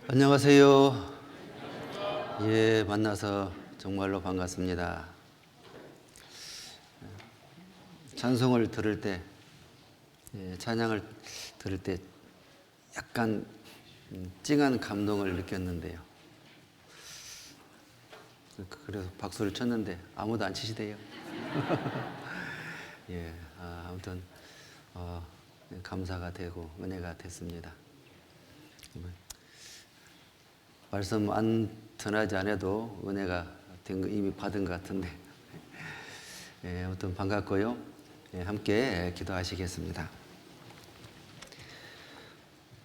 안녕하세요. 예, 만나서 정말로 반갑습니다. 찬송을 들을 때, 찬양을 들을 때 약간 찡한 감동을 느꼈는데요. 그래서 박수를 쳤는데 아무도 안 치시대요. 예, 아무튼 감사가 되고 은혜가 됐습니다. 말씀 안 전하지 않아도 은혜가 된 거 이미 받은 것 같은데, 아무튼 반갑고요. 함께 기도하시겠습니다.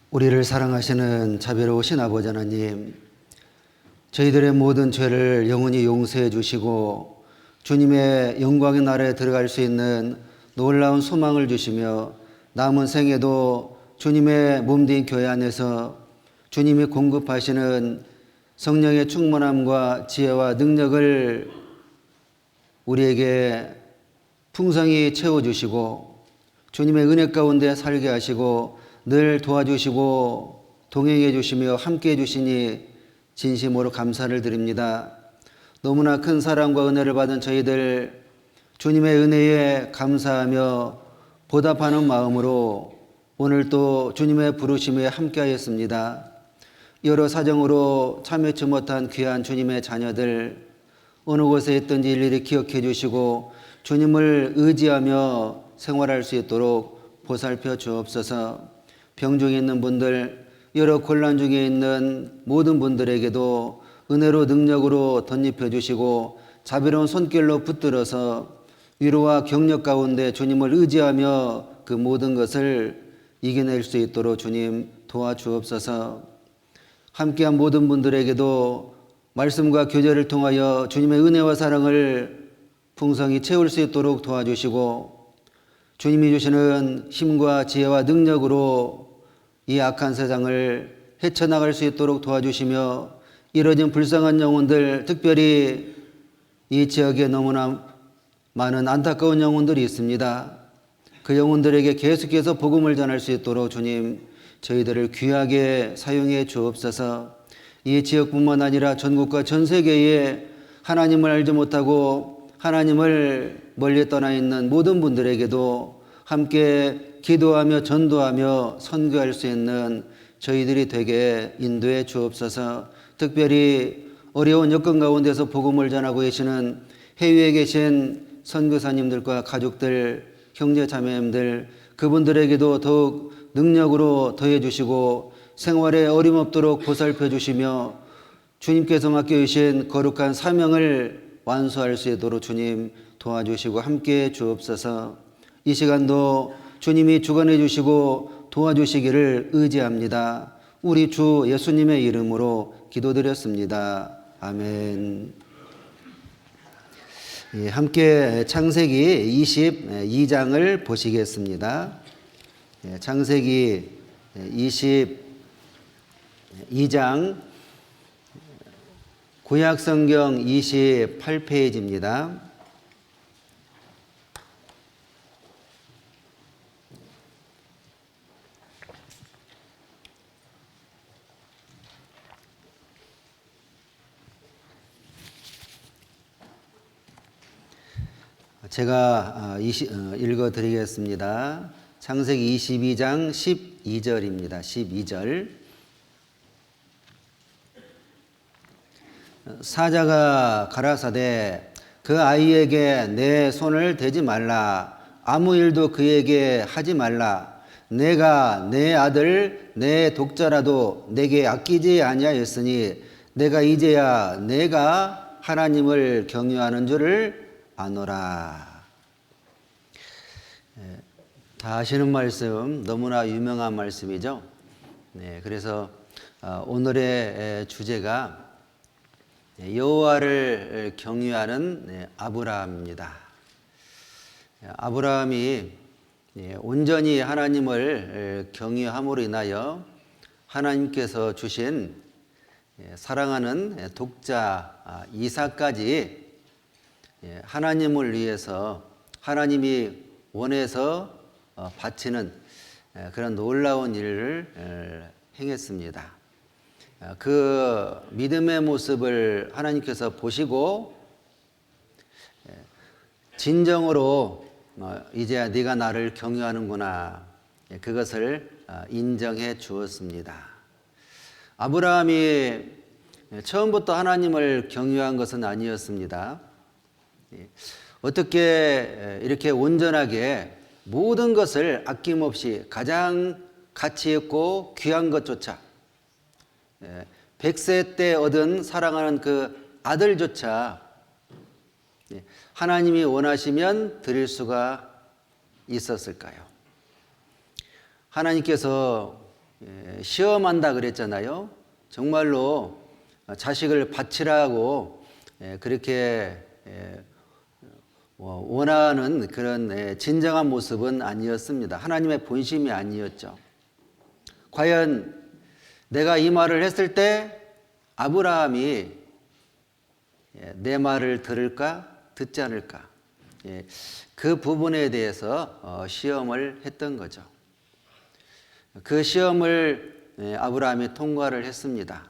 우리를 사랑하시는 자비로우신 아버지 하나님, 저희들의 모든 죄를 영원히 용서해 주시고 주님의 영광의 나라에 들어갈 수 있는 놀라운 소망을 주시며 남은 생에도 주님의 몸된 교회 안에서 주님이 공급하시는 성령의 충만함과 지혜와 능력을 우리에게 풍성히 채워주시고 주님의 은혜 가운데 살게 하시고 늘 도와주시고 동행해 주시며 함께해 주시니 진심으로 감사를 드립니다. 너무나 큰 사랑과 은혜를 받은 저희들 주님의 은혜에 감사하며 보답하는 마음으로 오늘 또 주님의 부르심에 함께하였습니다. 여러 사정으로 참여치 못한 귀한 주님의 자녀들 어느 곳에 있든지 일일이 기억해 주시고 주님을 의지하며 생활할 수 있도록 보살펴 주옵소서. 병중에 있는 분들, 여러 곤란 중에 있는 모든 분들에게도 은혜로 능력으로 덧입혀 주시고 자비로운 손길로 붙들어서 위로와 격려 가운데 주님을 의지하며 그 모든 것을 이겨낼 수 있도록 주님 도와주옵소서. 함께한 모든 분들에게도 말씀과 교제를 통하여 주님의 은혜와 사랑을 풍성히 채울 수 있도록 도와주시고 주님이 주시는 힘과 지혜와 능력으로 이 악한 세상을 헤쳐나갈 수 있도록 도와주시며 이뤄진 불쌍한 영혼들, 특별히 이 지역에 너무나 많은 안타까운 영혼들이 있습니다. 그 영혼들에게 계속해서 복음을 전할 수 있도록 주님 저희들을 귀하게 사용해 주옵소서. 이 지역뿐만 아니라 전국과 전 세계에 하나님을 알지 못하고 하나님을 멀리 떠나 있는 모든 분들에게도 함께 기도하며 전도하며 선교할 수 있는 저희들이 되게 인도해 주옵소서. 특별히 어려운 여건 가운데서 복음을 전하고 계시는 해외에 계신 선교사님들과 가족들, 형제 자매님들, 그분들에게도 더욱 능력으로 더해 주시고 생활에 어림없도록 보살펴 주시며 주님께서 맡겨주신 거룩한 사명을 완수할 수 있도록 주님 도와주시고 함께해 주옵소서. 이 시간도 주님이 주관해 주시고 도와주시기를 의지합니다. 우리 주 예수님의 이름으로 기도드렸습니다. 아멘. 함께 창세기 22장을 보시겠습니다. 창세기 22장 구약성경 28페이지입니다. 제가 읽어드리겠습니다. 창세기 22장 12절입니다. 12절. 사자가 가라사대 그 아이에게 내 손을 대지 말라. 아무 일도 그에게 하지 말라. 내가 내 아들 내 독자라도 내게 아끼지 아니하였으니 내가 이제야 내가 하나님을 경유하는 줄을 아노라. 다 아시는 말씀, 너무나 유명한 말씀이죠. 그래서 오늘의 주제가 여호와를 경유하는 아브라함입니다. 아브라함이 온전히 하나님을 경유함으로 인하여 하나님께서 주신 사랑하는 독자 이삭까지 하나님을 위해서 하나님이 원해서 바치는 그런 놀라운 일을 행했습니다. 그 믿음의 모습을 하나님께서 보시고 진정으로 이제야 네가 나를 경유하는구나, 그것을 인정해 주었습니다. 아브라함이 처음부터 하나님을 경유한 것은 아니었습니다. 어떻게 이렇게 온전하게 모든 것을 아낌없이 가장 가치 있고 귀한 것조차, 100세 때 얻은 사랑하는 그 아들조차 하나님이 원하시면 드릴 수가 있었을까요? 하나님께서 시험한다 그랬잖아요. 정말로 자식을 바치라고 그렇게 원하는 그런 진정한 모습은 아니었습니다. 하나님의 본심이 아니었죠. 과연 내가 이 말을 했을 때 아브라함이 내 말을 들을까, 듣지 않을까, 그 부분에 대해서 시험을 했던 거죠. 그 시험을 아브라함이 통과를 했습니다.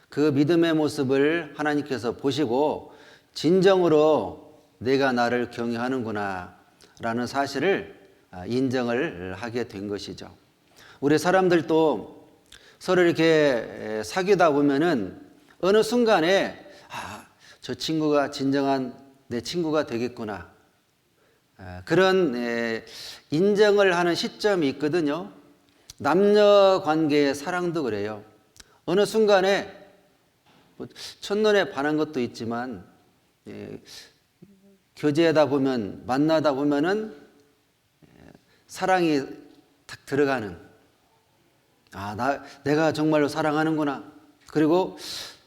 그 믿음의 모습을 하나님께서 보시고 진정으로 내가 나를 경유하는구나 라는 사실을 인정을 하게 된 것이죠. 우리 사람들도 서로 이렇게 사귀다 보면은 어느 순간에 저 친구가 진정한 내 친구가 되겠구나, 그런 인정을 하는 시점이 있거든요. 남녀 관계의 사랑도 그래요. 어느 순간에 첫눈에 반한 것도 있지만 교제하다 보면, 만나다 보면은 사랑이 탁 들어가는, 내가 정말로 사랑하는구나. 그리고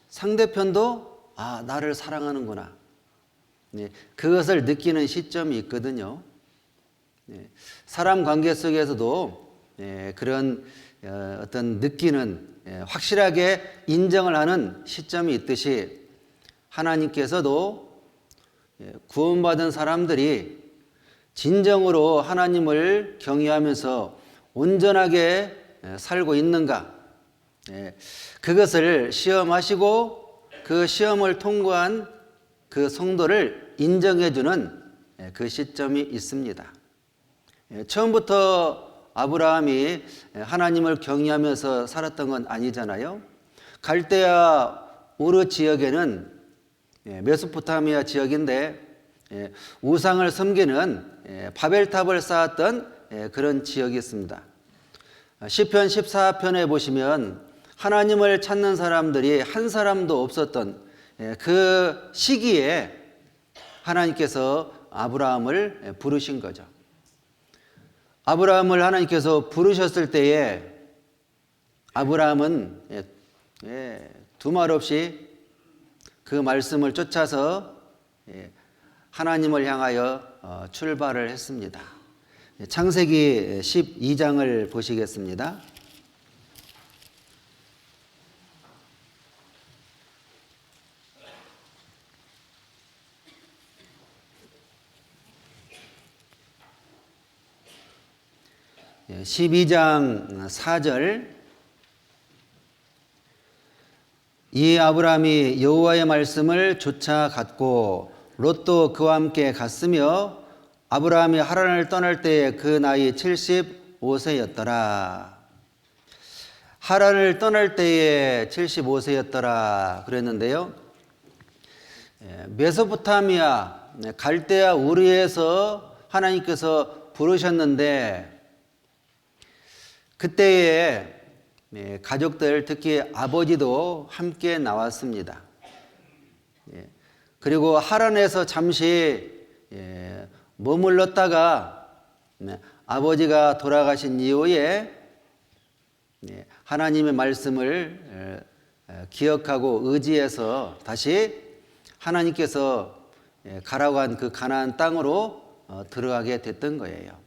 상대편도 나를 사랑하는구나. 그것을 느끼는 시점이 있거든요. 사람 관계 속에서도 그런 어떤 느끼는, 확실하게 인정을 하는 시점이 있듯이 하나님께서도 구원받은 사람들이 진정으로 하나님을 경외하면서 온전하게 살고 있는가, 그것을 시험하시고 그 시험을 통과한 그 성도를 인정해주는 그 시점이 있습니다. 처음부터 아브라함이 하나님을 경외하면서 살았던 건 아니잖아요. 갈대아 우르 지역에는, 메소포타미아 지역인데 우상을 섬기는 바벨탑을 쌓았던 그런 지역이 있습니다. 시편 14편에 보시면 하나님을 찾는 사람들이 한 사람도 없었던 그 시기에 하나님께서 아브라함을 부르신 거죠. 아브라함을 하나님께서 부르셨을 때에 아브라함은 두말 없이 그 말씀을 쫓아서 하나님을 향하여 출발을 했습니다. 창세기 12장을 보시겠습니다. 예, 12장 4절. 이 아브라함이 여호와의 말씀을 쫓아갔고 롯도 그와 함께 갔으며 아브라함이 하란을 떠날 때에 그 나이 75세였더라. 하란을 떠날 때에 75세였더라 그랬는데요. 메소포타미아 갈대아 우르에서 하나님께서 부르셨는데 그때에 가족들, 특히 아버지도 함께 나왔습니다. 그리고 하란에서 잠시 머물렀다가 아버지가 돌아가신 이후에 하나님의 말씀을 기억하고 의지해서 다시 하나님께서 가라고 한 그 가나안 땅으로 들어가게 됐던 거예요.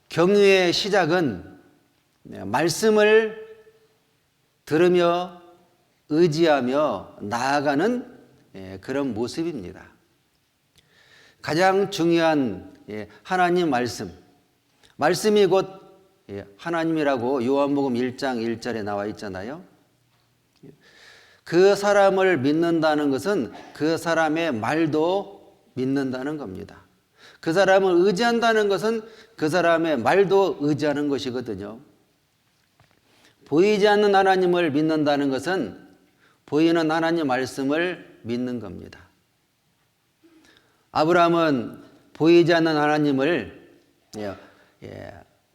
경유의 시작은 말씀을 들으며 의지하며 나아가는 그런 모습입니다. 가장 중요한 하나님 말씀이 곧 하나님이라고 요한복음 1장 1절에 나와 있잖아요. 그 사람을 믿는다는 것은 그 사람의 말도 믿는다는 겁니다. 그 사람을 의지한다는 것은 그 사람의 말도 의지하는 것이거든요. 보이지 않는 하나님을 믿는다는 것은 보이는 하나님 말씀을 믿는 겁니다. 아브라함은 보이지 않는 하나님을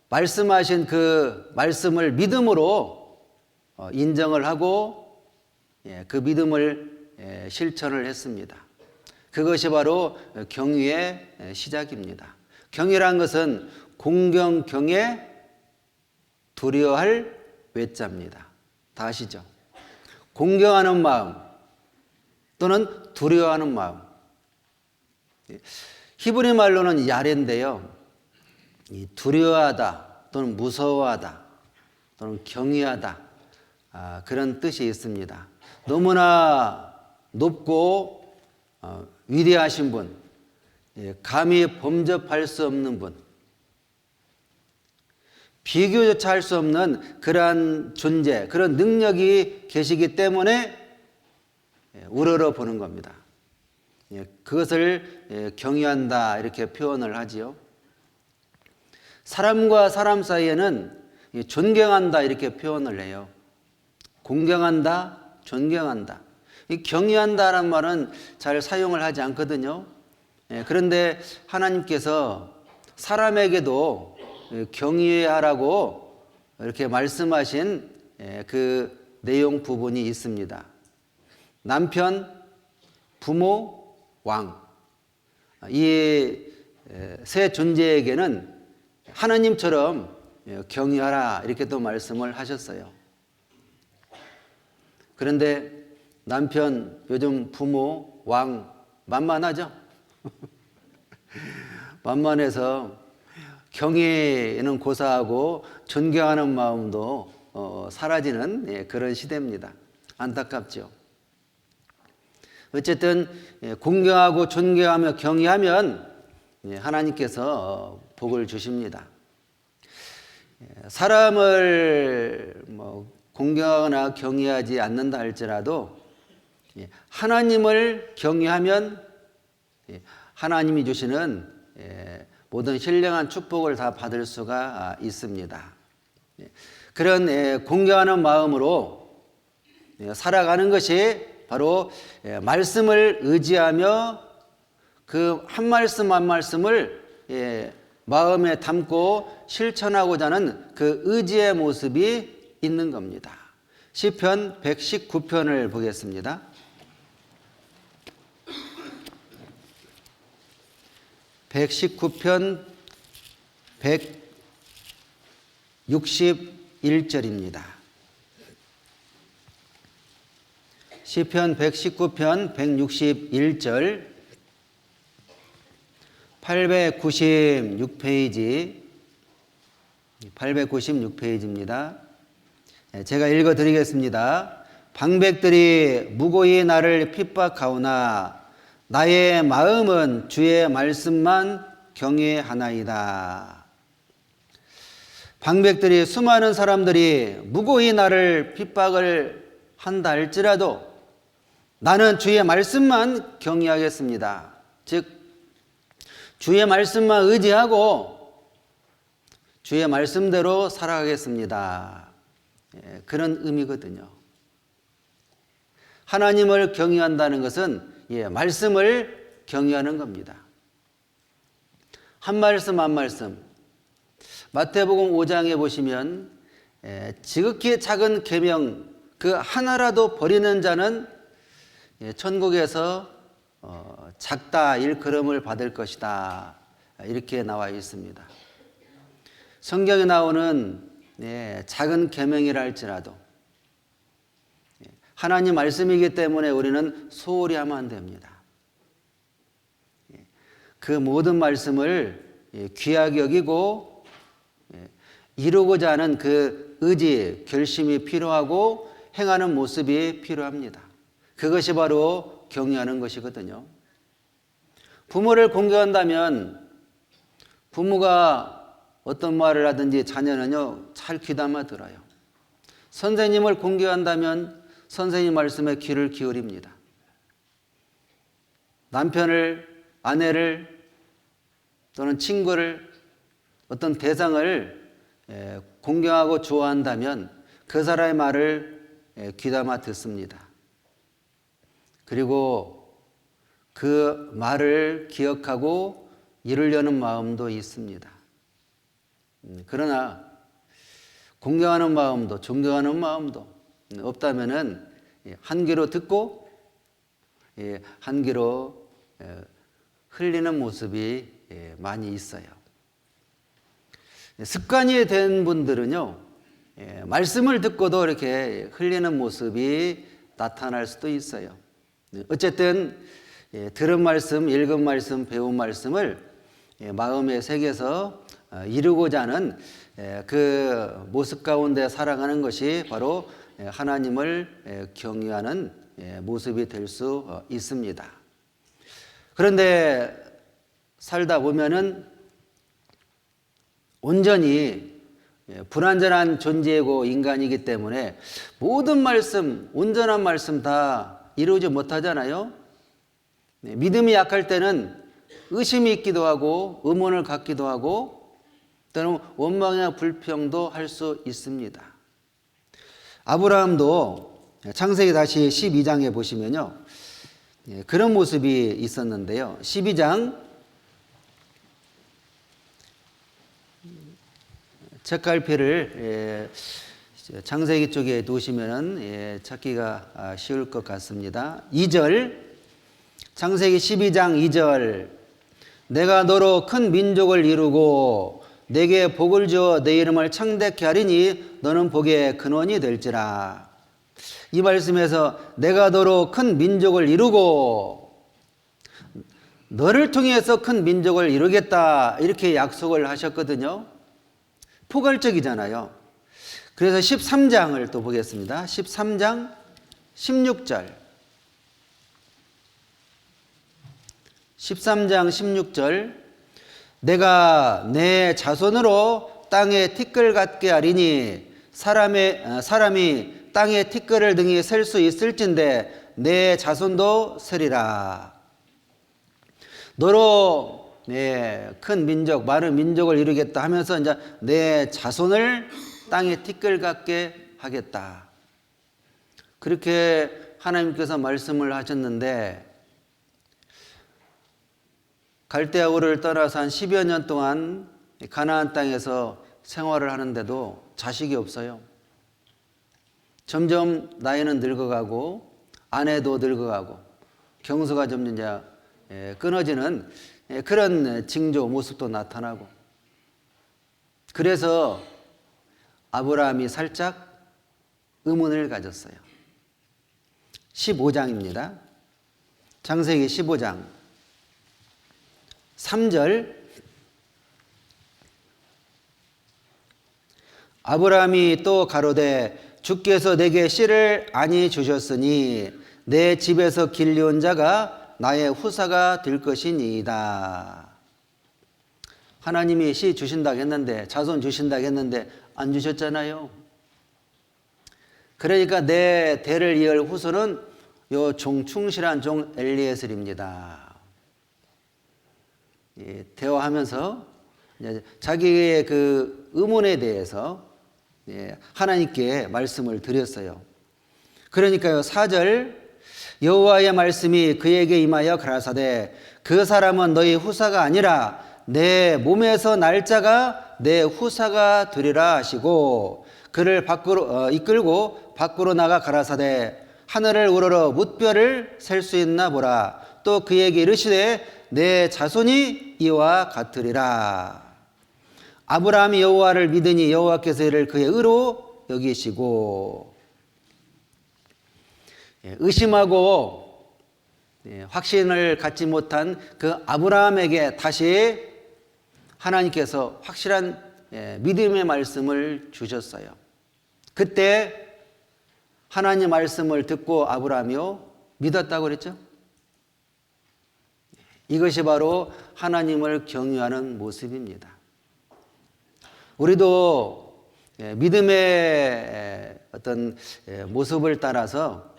말씀하신 그 말씀을 믿음으로 인정을 하고 그 믿음을 실천을 했습니다. 그것이 바로 경외의 시작입니다. 경외란 것은 공경경에 두려워할 외자입니다. 다 아시죠? 공경하는 마음 또는 두려워하는 마음. 히브리 말로는 야레인데요. 두려워하다 또는 무서워하다 또는 경외하다 그런 뜻이 있습니다. 너무나 높고 위대하신 분, 감히 범접할 수 없는 분, 비교조차 할 수 없는 그러한 존재, 그런 능력이 계시기 때문에 우러러 보는 겁니다. 그것을 경외한다 이렇게 표현을 하지요. 사람과 사람 사이에는 존경한다 이렇게 표현을 해요. 공경한다, 존경한다. 이 경외한다라는 말은 잘 사용을 하지 않거든요. 그런데 하나님께서 사람에게도 경외하라고 이렇게 말씀하신 그 내용 부분이 있습니다. 남편, 부모, 왕. 이 세 존재에게는 하나님처럼 경외하라 이렇게 또 말씀을 하셨어요. 그런데 남편, 요즘 부모, 왕 만만하죠? 만만해서 경외는 고사하고 존경하는 마음도 사라지는 그런 시대입니다. 안타깝죠. 어쨌든 공경하고 존경하며 경외하면 하나님께서 복을 주십니다. 사람을 공경하거나 경외하지 않는다 할지라도 하나님을 경외하면 하나님이 주시는 모든 신령한 축복을 다 받을 수가 있습니다. 그런 공경하는 마음으로 살아가는 것이 바로 말씀을 의지하며 그 한 말씀 한 말씀을 마음에 담고 실천하고자 하는 그 의지의 모습이 있는 겁니다. 시편 119편을 보겠습니다. (119편) 161절입니다. 시편 119편 161절 896페이지입니다. 제가 읽어드리겠습니다. 방백들이 무고히 나를 핍박하오나 나의 마음은 주의 말씀만 경외하나이다. 방백들이, 수많은 사람들이 무고히 나를 핍박을 한다 할지라도 나는 주의 말씀만 경외하겠습니다. 즉 주의 말씀만 의지하고 주의 말씀대로 살아가겠습니다. 그런 의미거든요. 하나님을 경외한다는 것은 말씀을 경외하는 겁니다. 한 말씀 한 말씀. 마태복음 5장에 보시면 지극히 작은 계명 그 하나라도 버리는 자는 천국에서 작다 일컬음을 받을 것이다. 이렇게 나와 있습니다. 성경에 나오는 작은 계명이라 할지라도 하나님 말씀이기 때문에 우리는 소홀히 하면 안 됩니다. 그 모든 말씀을 귀하게 여기고 이루고자 하는 그 의지, 결심이 필요하고 행하는 모습이 필요합니다. 그것이 바로 경외하는 것이거든요. 부모를 공경한다면 부모가 어떤 말을 하든지 자녀는요, 잘 귀담아 들어요. 선생님을 공경한다면 선생님 말씀에 귀를 기울입니다. 남편을, 아내를 또는 친구를, 어떤 대상을 공경하고 좋아한다면 그 사람의 말을 귀담아 듣습니다. 그리고 그 말을 기억하고 이루려는 마음도 있습니다. 그러나 공경하는 마음도 존경하는 마음도 없다면은 한 귀로 듣고 한 귀로 흘리는 모습이 많이 있어요. 습관이 된 분들은요, 말씀을 듣고도 이렇게 흘리는 모습이 나타날 수도 있어요. 어쨌든 들은 말씀, 읽은 말씀, 배운 말씀을 마음에 새겨서 이루고자 하는 그 모습 가운데 살아가는 것이 바로 하나님을 경외하는 모습이 될 수 있습니다. 그런데 살다 보면은 온전히 불완전한 존재이고 인간이기 때문에 모든 말씀, 온전한 말씀 다 이루지 못하잖아요. 믿음이 약할 때는 의심이 있기도 하고 의문을 갖기도 하고 또는 원망이나 불평도 할 수 있습니다. 아브라함도 창세기 다시 12장에 보시면요, 그런 모습이 있었는데요. 12장 책갈피를 창세기 쪽에 두시면 찾기가 쉬울 것 같습니다. 2절, 창세기 12장 2절, 내가 너로 큰 민족을 이루고 내게 복을 주어 내 이름을 창대케 하리니 너는 복의 근원이 될지라. 이 말씀에서 내가 너로 큰 민족을 이루고 너를 통해서 큰 민족을 이루겠다 이렇게 약속을 하셨거든요. 포괄적이잖아요. 그래서 13장을 또 보겠습니다. 13장 16절. 13장 16절. 내가 내 자손으로 땅에 티끌 같게 하리니 사람이 땅에 티끌을 등에 셀 수 있을진데 내 자손도 세리라. 너로 큰 민족, 많은 민족을 이루겠다 하면서 이제 내 자손을 땅에 티끌 같게 하겠다. 그렇게 하나님께서 말씀을 하셨는데 갈대아 우르를 떠나서 한 10여 년 동안 가나안 땅에서 생활을 하는데도 자식이 없어요. 점점 나이는 늙어가고 아내도 늙어가고 경수가 점점 이제 끊어지는 그런 징조 모습도 나타나고, 그래서 아브라함이 살짝 의문을 가졌어요. 15장입니다. 창세기 15장 3절. 아브라함이 또 가로되 주께서 내게 씨를 아니 주셨으니 내 집에서 길려온 자가 나의 후사가 될 것이니이다. 하나님이 씨 주신다고 했는데, 자손 주신다고 했는데 안 주셨잖아요. 그러니까 내 대를 이을 후손은 요 충실한 종 엘리에셀입니다. 대화하면서 자기의 그 의문에 대해서 하나님께 말씀을 드렸어요. 그러니까요, 4절, 여호와의 말씀이 그에게 임하여 가라사대 그 사람은 너희 후사가 아니라 내 몸에서 날 자가 내 후사가 되리라 하시고 그를 밖으로 이끌고 밖으로 나가 가라사대 하늘을 우러러 뭇별을 셀 수 있나 보라. 또 그에게 이르시되 내 자손이 이와 같으리라. 아브라함이 여호와를 믿으니 여호와께서 이를 그의 의로 여기시고, 의심하고 확신을 갖지 못한 그 아브라함에게 다시 하나님께서 확실한 믿음의 말씀을 주셨어요. 그때 하나님 말씀을 듣고 아브라함이요 믿었다고 그랬죠. 이것이 바로 하나님을 경외하는 모습입니다. 우리도 믿음의 어떤 모습을 따라서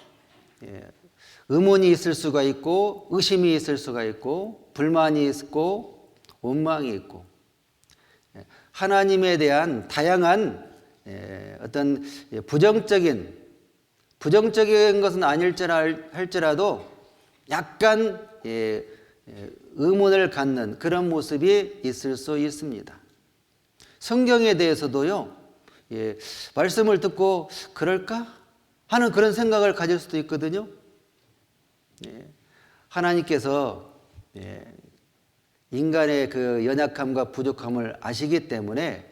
의문이 있을 수가 있고 의심이 있을 수가 있고 불만이 있고 원망이 있고 하나님에 대한 다양한 어떤 부정적인 것은 할지라도 약간 의문을 갖는 그런 모습이 있을 수 있습니다. 성경에 대해서도요, 말씀을 듣고 그럴까 하는 그런 생각을 가질 수도 있거든요. 하나님께서 인간의 그 연약함과 부족함을 아시기 때문에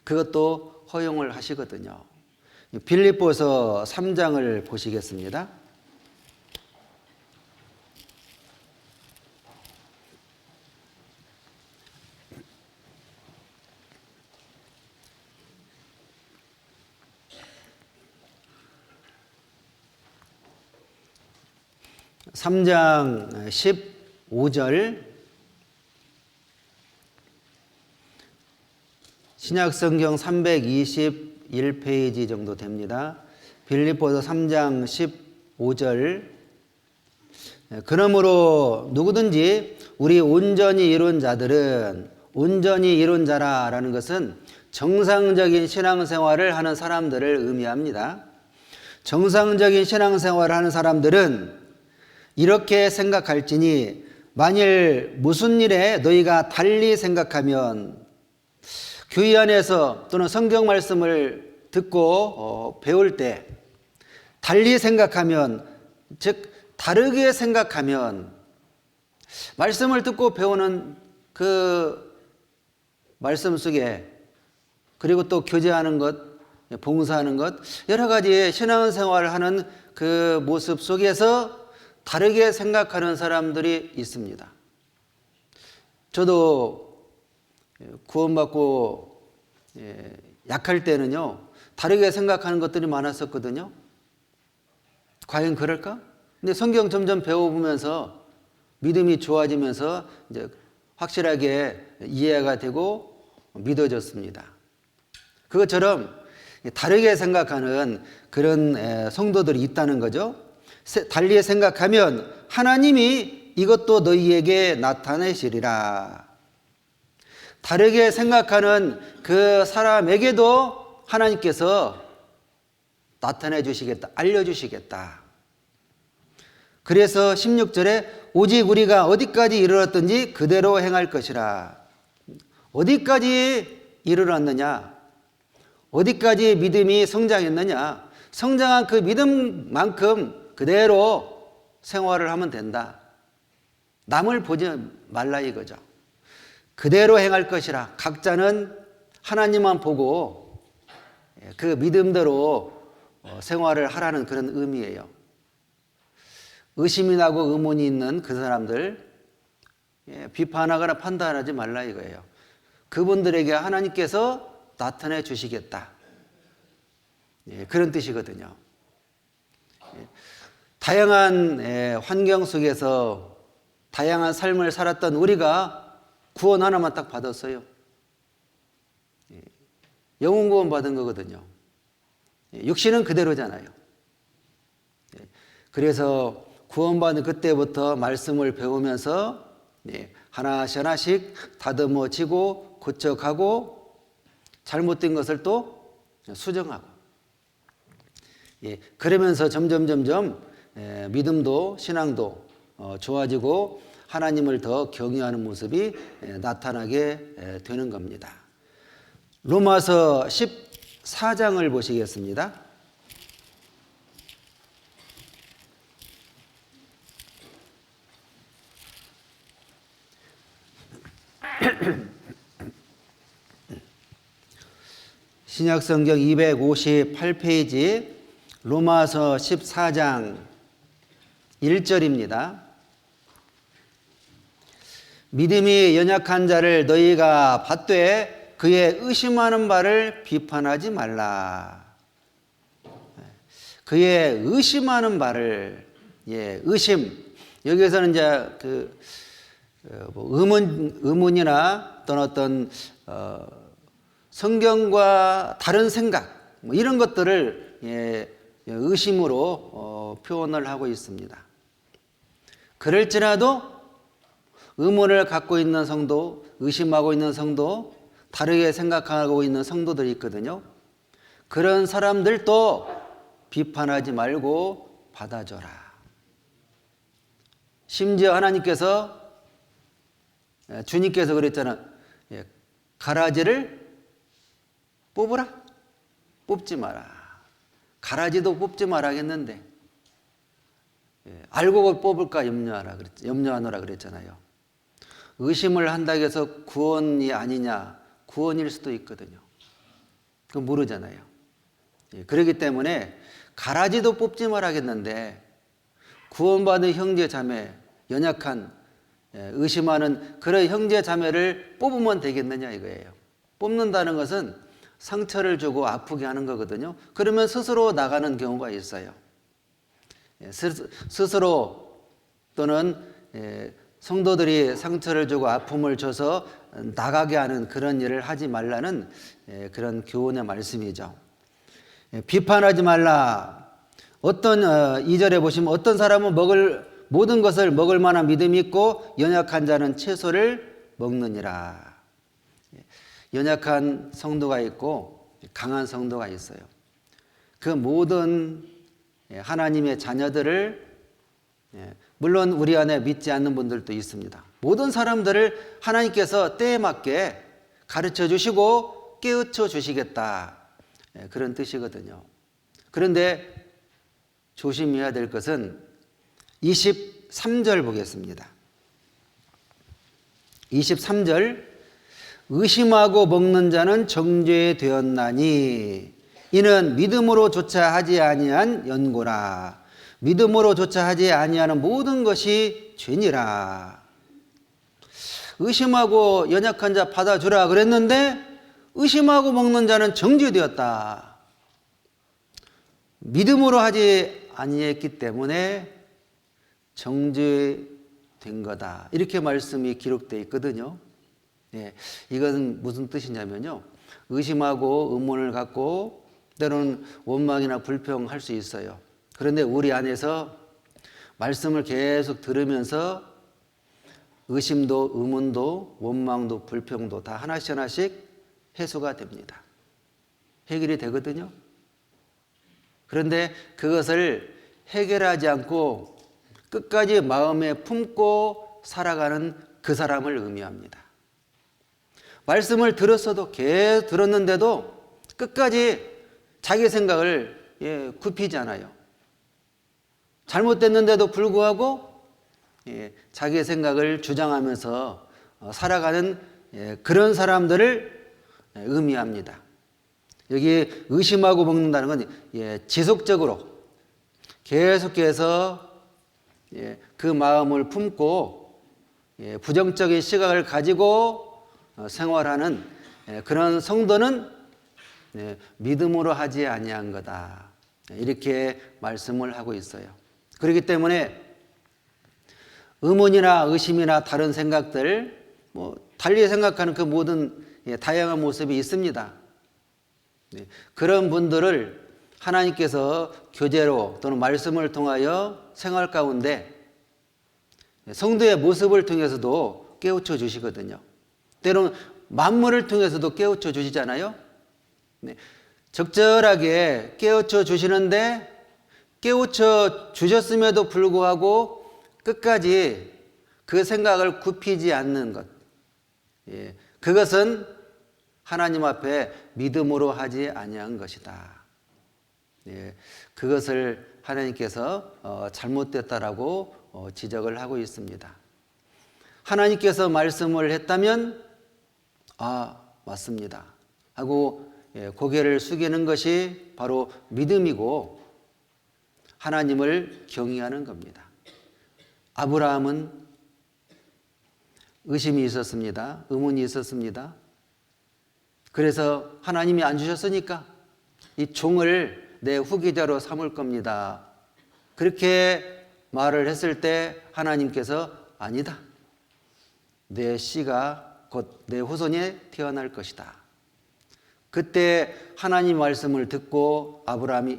그것도 허용을 하시거든요. 빌립보서 3장을 보시겠습니다. (3장 15절) 신약성경 321페이지 정도 됩니다. 빌립보서 3장 15절. 그러므로 누구든지 우리 온전히 이룬 자들은, 온전히 이룬 자라라는 것은 정상적인 신앙생활을 하는 사람들을 의미합니다. 정상적인 신앙생활을 하는 사람들은 이렇게 생각할지니 만일 무슨 일에 너희가 달리 생각하면, 교회 안에서 또는 성경 말씀을 듣고 배울 때 달리 생각하면, 즉 다르게 생각하면, 말씀을 듣고 배우는 그 말씀 속에, 그리고 또 교제하는 것, 봉사하는 것, 여러 가지의 신앙생활을 하는 그 모습 속에서 다르게 생각하는 사람들이 있습니다. 저도 구원받고 약할 때는요, 다르게 생각하는 것들이 많았었거든요. 과연 그럴까? 근데 성경 점점 배워보면서 믿음이 좋아지면서 이제 확실하게 이해가 되고 믿어졌습니다. 그것처럼 다르게 생각하는 그런 성도들이 있다는 거죠. 달리 생각하면 하나님이 이것도 너희에게 나타내시리라. 다르게 생각하는 그 사람에게도 하나님께서 나타내 주시겠다, 알려주시겠다. 그래서 16절에 오직 우리가 어디까지 이르렀든지 그대로 행할 것이라. 어디까지 이르렀느냐? 어디까지 믿음이 성장했느냐? 성장한 그 믿음만큼 그대로 생활을 하면 된다. 남을 보지 말라 이거죠. 그대로 행할 것이라. 각자는 하나님만 보고 그 믿음대로 생활을 하라는 그런 의미예요. 의심이 나고 의문이 있는 그 사람들 비판하거나 판단하지 말라 이거예요. 그분들에게 하나님께서 나타내 주시겠다. 그런 뜻이거든요. 다양한 환경 속에서 다양한 삶을 살았던 우리가 구원 하나만 딱 받았어요. 영혼 구원 받은 거거든요. 육신은 그대로잖아요. 그래서 구원받은 그때부터 말씀을 배우면서 하나씩 하나씩 다듬어지고 고쳐가고 잘못된 것을 또 수정하고, 그러면서 점점 믿음도 신앙도 좋아지고 하나님을 더 경외하는 모습이 나타나게 되는 겁니다. 로마서 14장을 보시겠습니다. 신약성경 258페이지 로마서 14장 1절입니다. 믿음이 연약한 자를 너희가 받되 그의 의심하는 바를 비판하지 말라. 그의 의심하는 바를, 의심. 여기에서는 이제 의문이나 또는 어떤 성경과 다른 생각 뭐 이런 것들을 의심으로 표현을 하고 있습니다. 그럴지라도 의문을 갖고 있는 성도, 의심하고 있는 성도, 다르게 생각하고 있는 성도들이 있거든요. 그런 사람들도 비판하지 말고 받아줘라. 심지어 하나님께서, 주님께서 그랬잖아. 가라지를 뽑으라. 뽑지 마라. 가라지도 뽑지 마라 했는데 알고 뽑을까 염려하노라 그랬잖아요. 의심을 한다고 해서 구원이 아니냐, 구원일 수도 있거든요. 그건 모르잖아요. 그렇기 때문에 가라지도 뽑지 말아야겠는데 구원받은 형제 자매, 연약한 의심하는 그런 형제 자매를 뽑으면 되겠느냐 이거예요. 뽑는다는 것은 상처를 주고 아프게 하는 거거든요. 그러면 스스로 나가는 경우가 있어요. 스스로 또는 성도들이 상처를 주고 아픔을 줘서 나가게 하는 그런 일을 하지 말라는 그런 교훈의 말씀이죠. 비판하지 말라. 어떤 2절에 보시면 어떤 사람은 모든 것을 먹을 만한 믿음이 있고 연약한 자는 채소를 먹느니라. 연약한 성도가 있고 강한 성도가 있어요. 그 모든 하나님의 자녀들을, 물론 우리 안에 믿지 않는 분들도 있습니다. 모든 사람들을 하나님께서 때에 맞게 가르쳐 주시고 깨우쳐 주시겠다, 그런 뜻이거든요. 그런데 조심해야 될 것은 23절 보겠습니다. 23절, 의심하고 먹는 자는 정죄되었나니 이는 믿음으로조차 하지 아니한 연고라. 믿음으로조차 하지 아니하는 모든 것이 죄니라. 의심하고 연약한 자 받아주라 그랬는데 의심하고 먹는 자는 정죄되었다. 믿음으로 하지 아니했기 때문에 정죄된 거다. 이렇게 말씀이 기록되어 있거든요. 이건 무슨 뜻이냐면요. 의심하고 의문을 갖고 때로는 원망이나 불평할 수 있어요. 그런데 우리 안에서 말씀을 계속 들으면서 의심도 의문도 원망도 불평도 다 하나씩 해소가 됩니다. 해결이 되거든요. 그런데 그것을 해결하지 않고 끝까지 마음에 품고 살아가는 그 사람을 의미합니다. 말씀을 들었어도 계속 들었는데도 끝까지 자기 생각을 굽히지 않아요. 잘못됐는데도 불구하고 자기 생각을 주장하면서 살아가는 그런 사람들을 의미합니다. 여기 의심하고 먹는다는 건 지속적으로 계속해서 그 마음을 품고 부정적인 시각을 가지고 생활하는 그런 성도는 믿음으로 하지 아니한 거다. 이렇게 말씀을 하고 있어요. 그렇기 때문에 의문이나 의심이나 다른 생각들, 달리 생각하는 그 모든 다양한 모습이 있습니다. 그런 분들을 하나님께서 교제로 또는 말씀을 통하여 생활 가운데 성도의 모습을 통해서도 깨우쳐 주시거든요. 때로는 만물을 통해서도 깨우쳐 주시잖아요. 적절하게 깨우쳐 주시는데 깨우쳐 주셨음에도 불구하고 끝까지 그 생각을 굽히지 않는 것, 그것은 하나님 앞에 믿음으로 하지 아니한 것이다. 그것을 하나님께서 잘못됐다라고 지적을 하고 있습니다. 하나님께서 말씀을 했다면 맞습니다 하고 고개를 숙이는 것이 바로 믿음이고 하나님을 경외하는 겁니다. 아브라함은 의심이 있었습니다. 의문이 있었습니다. 그래서 하나님이 안 주셨으니까 이 종을 내 후계자로 삼을 겁니다. 그렇게 말을 했을 때 하나님께서 아니다. 내 씨가 곧 내 후손이 태어날 것이다. 그때 하나님 말씀을 듣고 아브라함이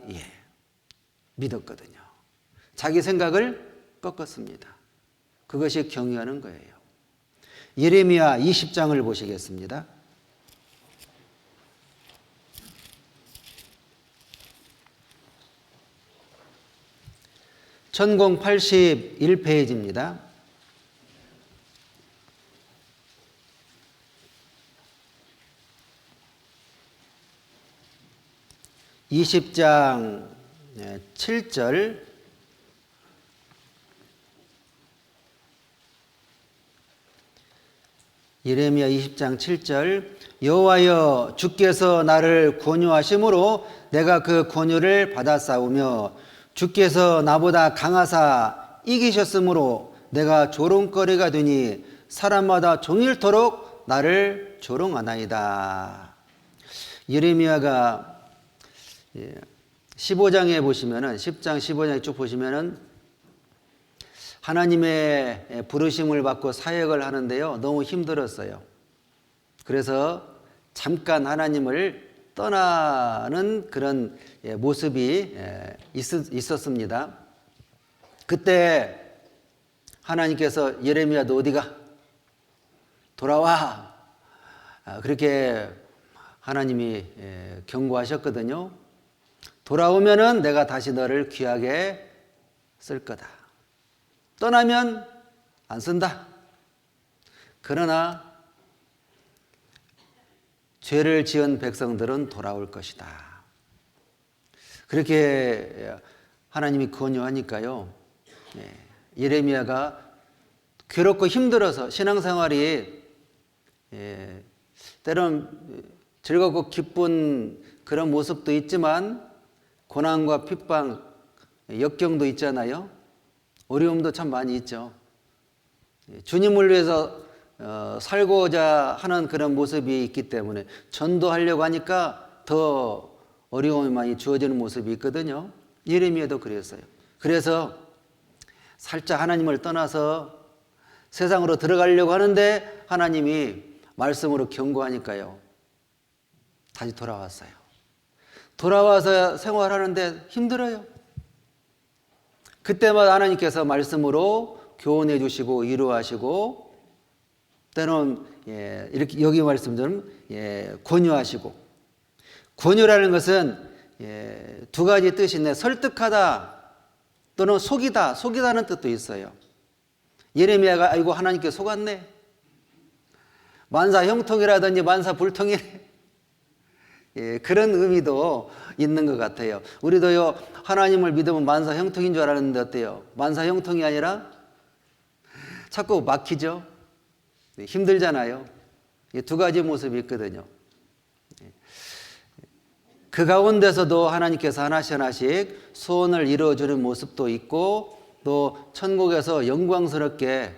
믿었거든요. 자기 생각을 꺾었습니다. 그것이 경유하는 거예요. 예레미야 20장을 보시겠습니다. 1081페이지입니다. (20장) 7절 예레미야 20장 7절 여호와여 주께서 나를 권유하심으로 내가 그 권유를 받아싸우며 주께서 나보다 강하사 이기셨으므로 내가 조롱거리가 되니 사람마다 종일토록 나를 조롱하나이다. 예레미야가 15장에 보시면은 10장 15장에 쭉 보시면은 하나님의 부르심을 받고 사역을 하는데요. 너무 힘들었어요. 그래서 잠깐 하나님을 떠나는 그런 모습이 있었습니다. 그때 하나님께서 예레미야 너 어디가? 돌아와. 그렇게 하나님이 경고하셨거든요. 돌아오면은 내가 다시 너를 귀하게 쓸 거다. 떠나면 안 쓴다. 그러나 죄를 지은 백성들은 돌아올 것이다. 그렇게 하나님이 권유하니까요. 예레미야가 괴롭고 힘들어서 신앙생활이 때론 즐겁고 기쁜 그런 모습도 있지만 고난과 핍박, 역경도 있잖아요. 어려움도 참 많이 있죠. 주님을 위해서 살고자 하는 그런 모습이 있기 때문에 전도하려고 하니까 더 어려움이 많이 주어지는 모습이 있거든요. 예레미야도 그랬어요. 그래서 살짝 하나님을 떠나서 세상으로 들어가려고 하는데 하나님이 말씀으로 경고하니까요. 다시 돌아왔어요. 돌아와서 생활하는데 힘들어요. 그때마다 하나님께서 말씀으로 교훈해 주시고 위로하시고 때로는 이렇게 여기 말씀처럼 권유하시고 권유라는 것은 두 가지 뜻이 있는데 설득하다 또는 속이다는 뜻도 있어요. 예레미야가 아이고 하나님께 속았네. 만사 형통이라든지 만사 불통이네. 그런 의미도 있는 것 같아요. 우리도요 하나님을 믿으면 만사 형통인 줄 알았는데 어때요? 만사 형통이 아니라 자꾸 막히죠. 힘들잖아요. 두 가지 모습이 있거든요. 그 가운데서도 하나님께서 하나씩 소원을 이루어주는 모습도 있고 또 천국에서 영광스럽게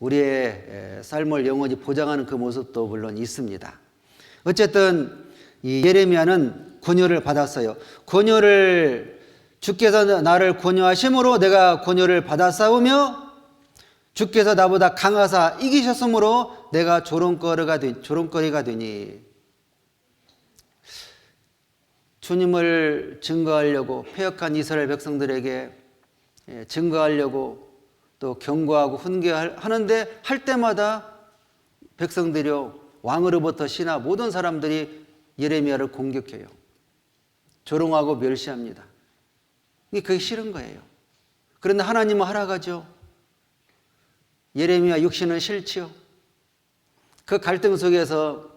우리의 삶을 영원히 보장하는 그 모습도 물론 있습니다. 어쨌든 이 예레미야는 권유를 받았어요. 권유를 주께서 나를 권유하심으로 내가 권유를 받아 싸우며 주께서 나보다 강하사 이기셨으므로 내가 조롱거리가 되니 주님을 증거하려고 패역한 이스라엘 백성들에게 증거하려고 또 경고하고 훈계하는데 할 때마다 백성들이요 왕으로부터 신하 모든 사람들이 예레미야를 공격해요. 조롱하고 멸시합니다. 그게 싫은 거예요. 그런데 하나님은 하락하죠. 예레미야 육신은 싫지요. 그 갈등 속에서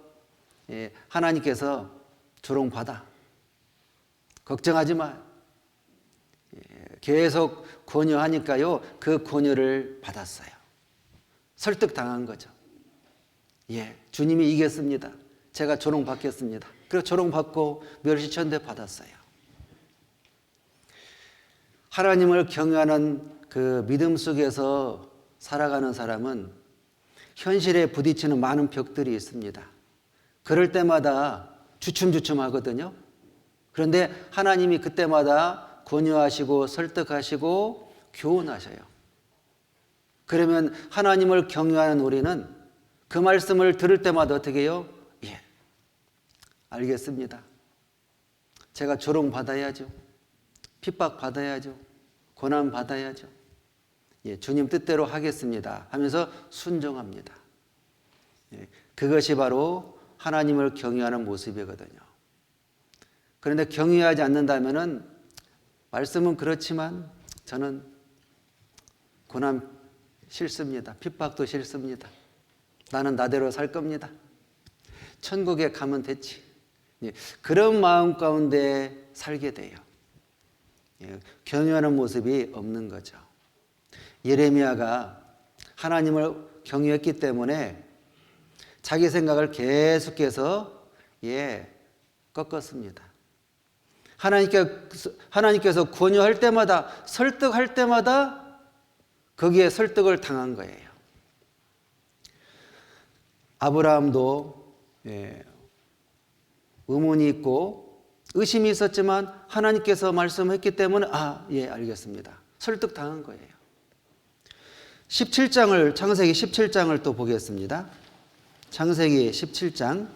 하나님께서 조롱받아. 걱정하지 마. 계속 권유하니까요. 그 권유를 받았어요. 설득당한 거죠. 주님이 이겼습니다. 제가 조롱받겠습니다. 그래서 조롱받고 멸시천대 받았어요. 하나님을 경외하는 그 믿음 속에서 살아가는 사람은 현실에 부딪히는 많은 벽들이 있습니다. 그럴 때마다 주춤주춤하거든요. 그런데 하나님이 그때마다 권유하시고 설득하시고 교훈하셔요. 그러면 하나님을 경외하는 우리는 그 말씀을 들을 때마다 어떻게 해요? 알겠습니다. 제가 조롱받아야죠. 핍박받아야죠. 고난받아야죠. 예, 주님 뜻대로 하겠습니다 하면서 순종합니다. 예, 그것이 바로 하나님을 경외하는 모습이거든요. 그런데 경외하지 않는다면은 말씀은 그렇지만 저는 고난 싫습니다. 핍박도 싫습니다. 나는 나대로 살 겁니다. 천국에 가면 됐지. 예, 그런 마음 가운데 살게 돼요. 예, 경외하는 모습이 없는 거죠. 예레미야가 하나님을 경외했기 때문에 자기 생각을 계속해서 꺾었습니다. 하나님께서 권유할 때마다, 설득할 때마다 거기에 설득을 당한 거예요. 아브라함도 의문이 있고 의심이 있었지만 하나님께서 말씀했기 때문에 알겠습니다. 설득당한 거예요. 17장을, 창세기 17장을 또 보겠습니다. 창세기 17장.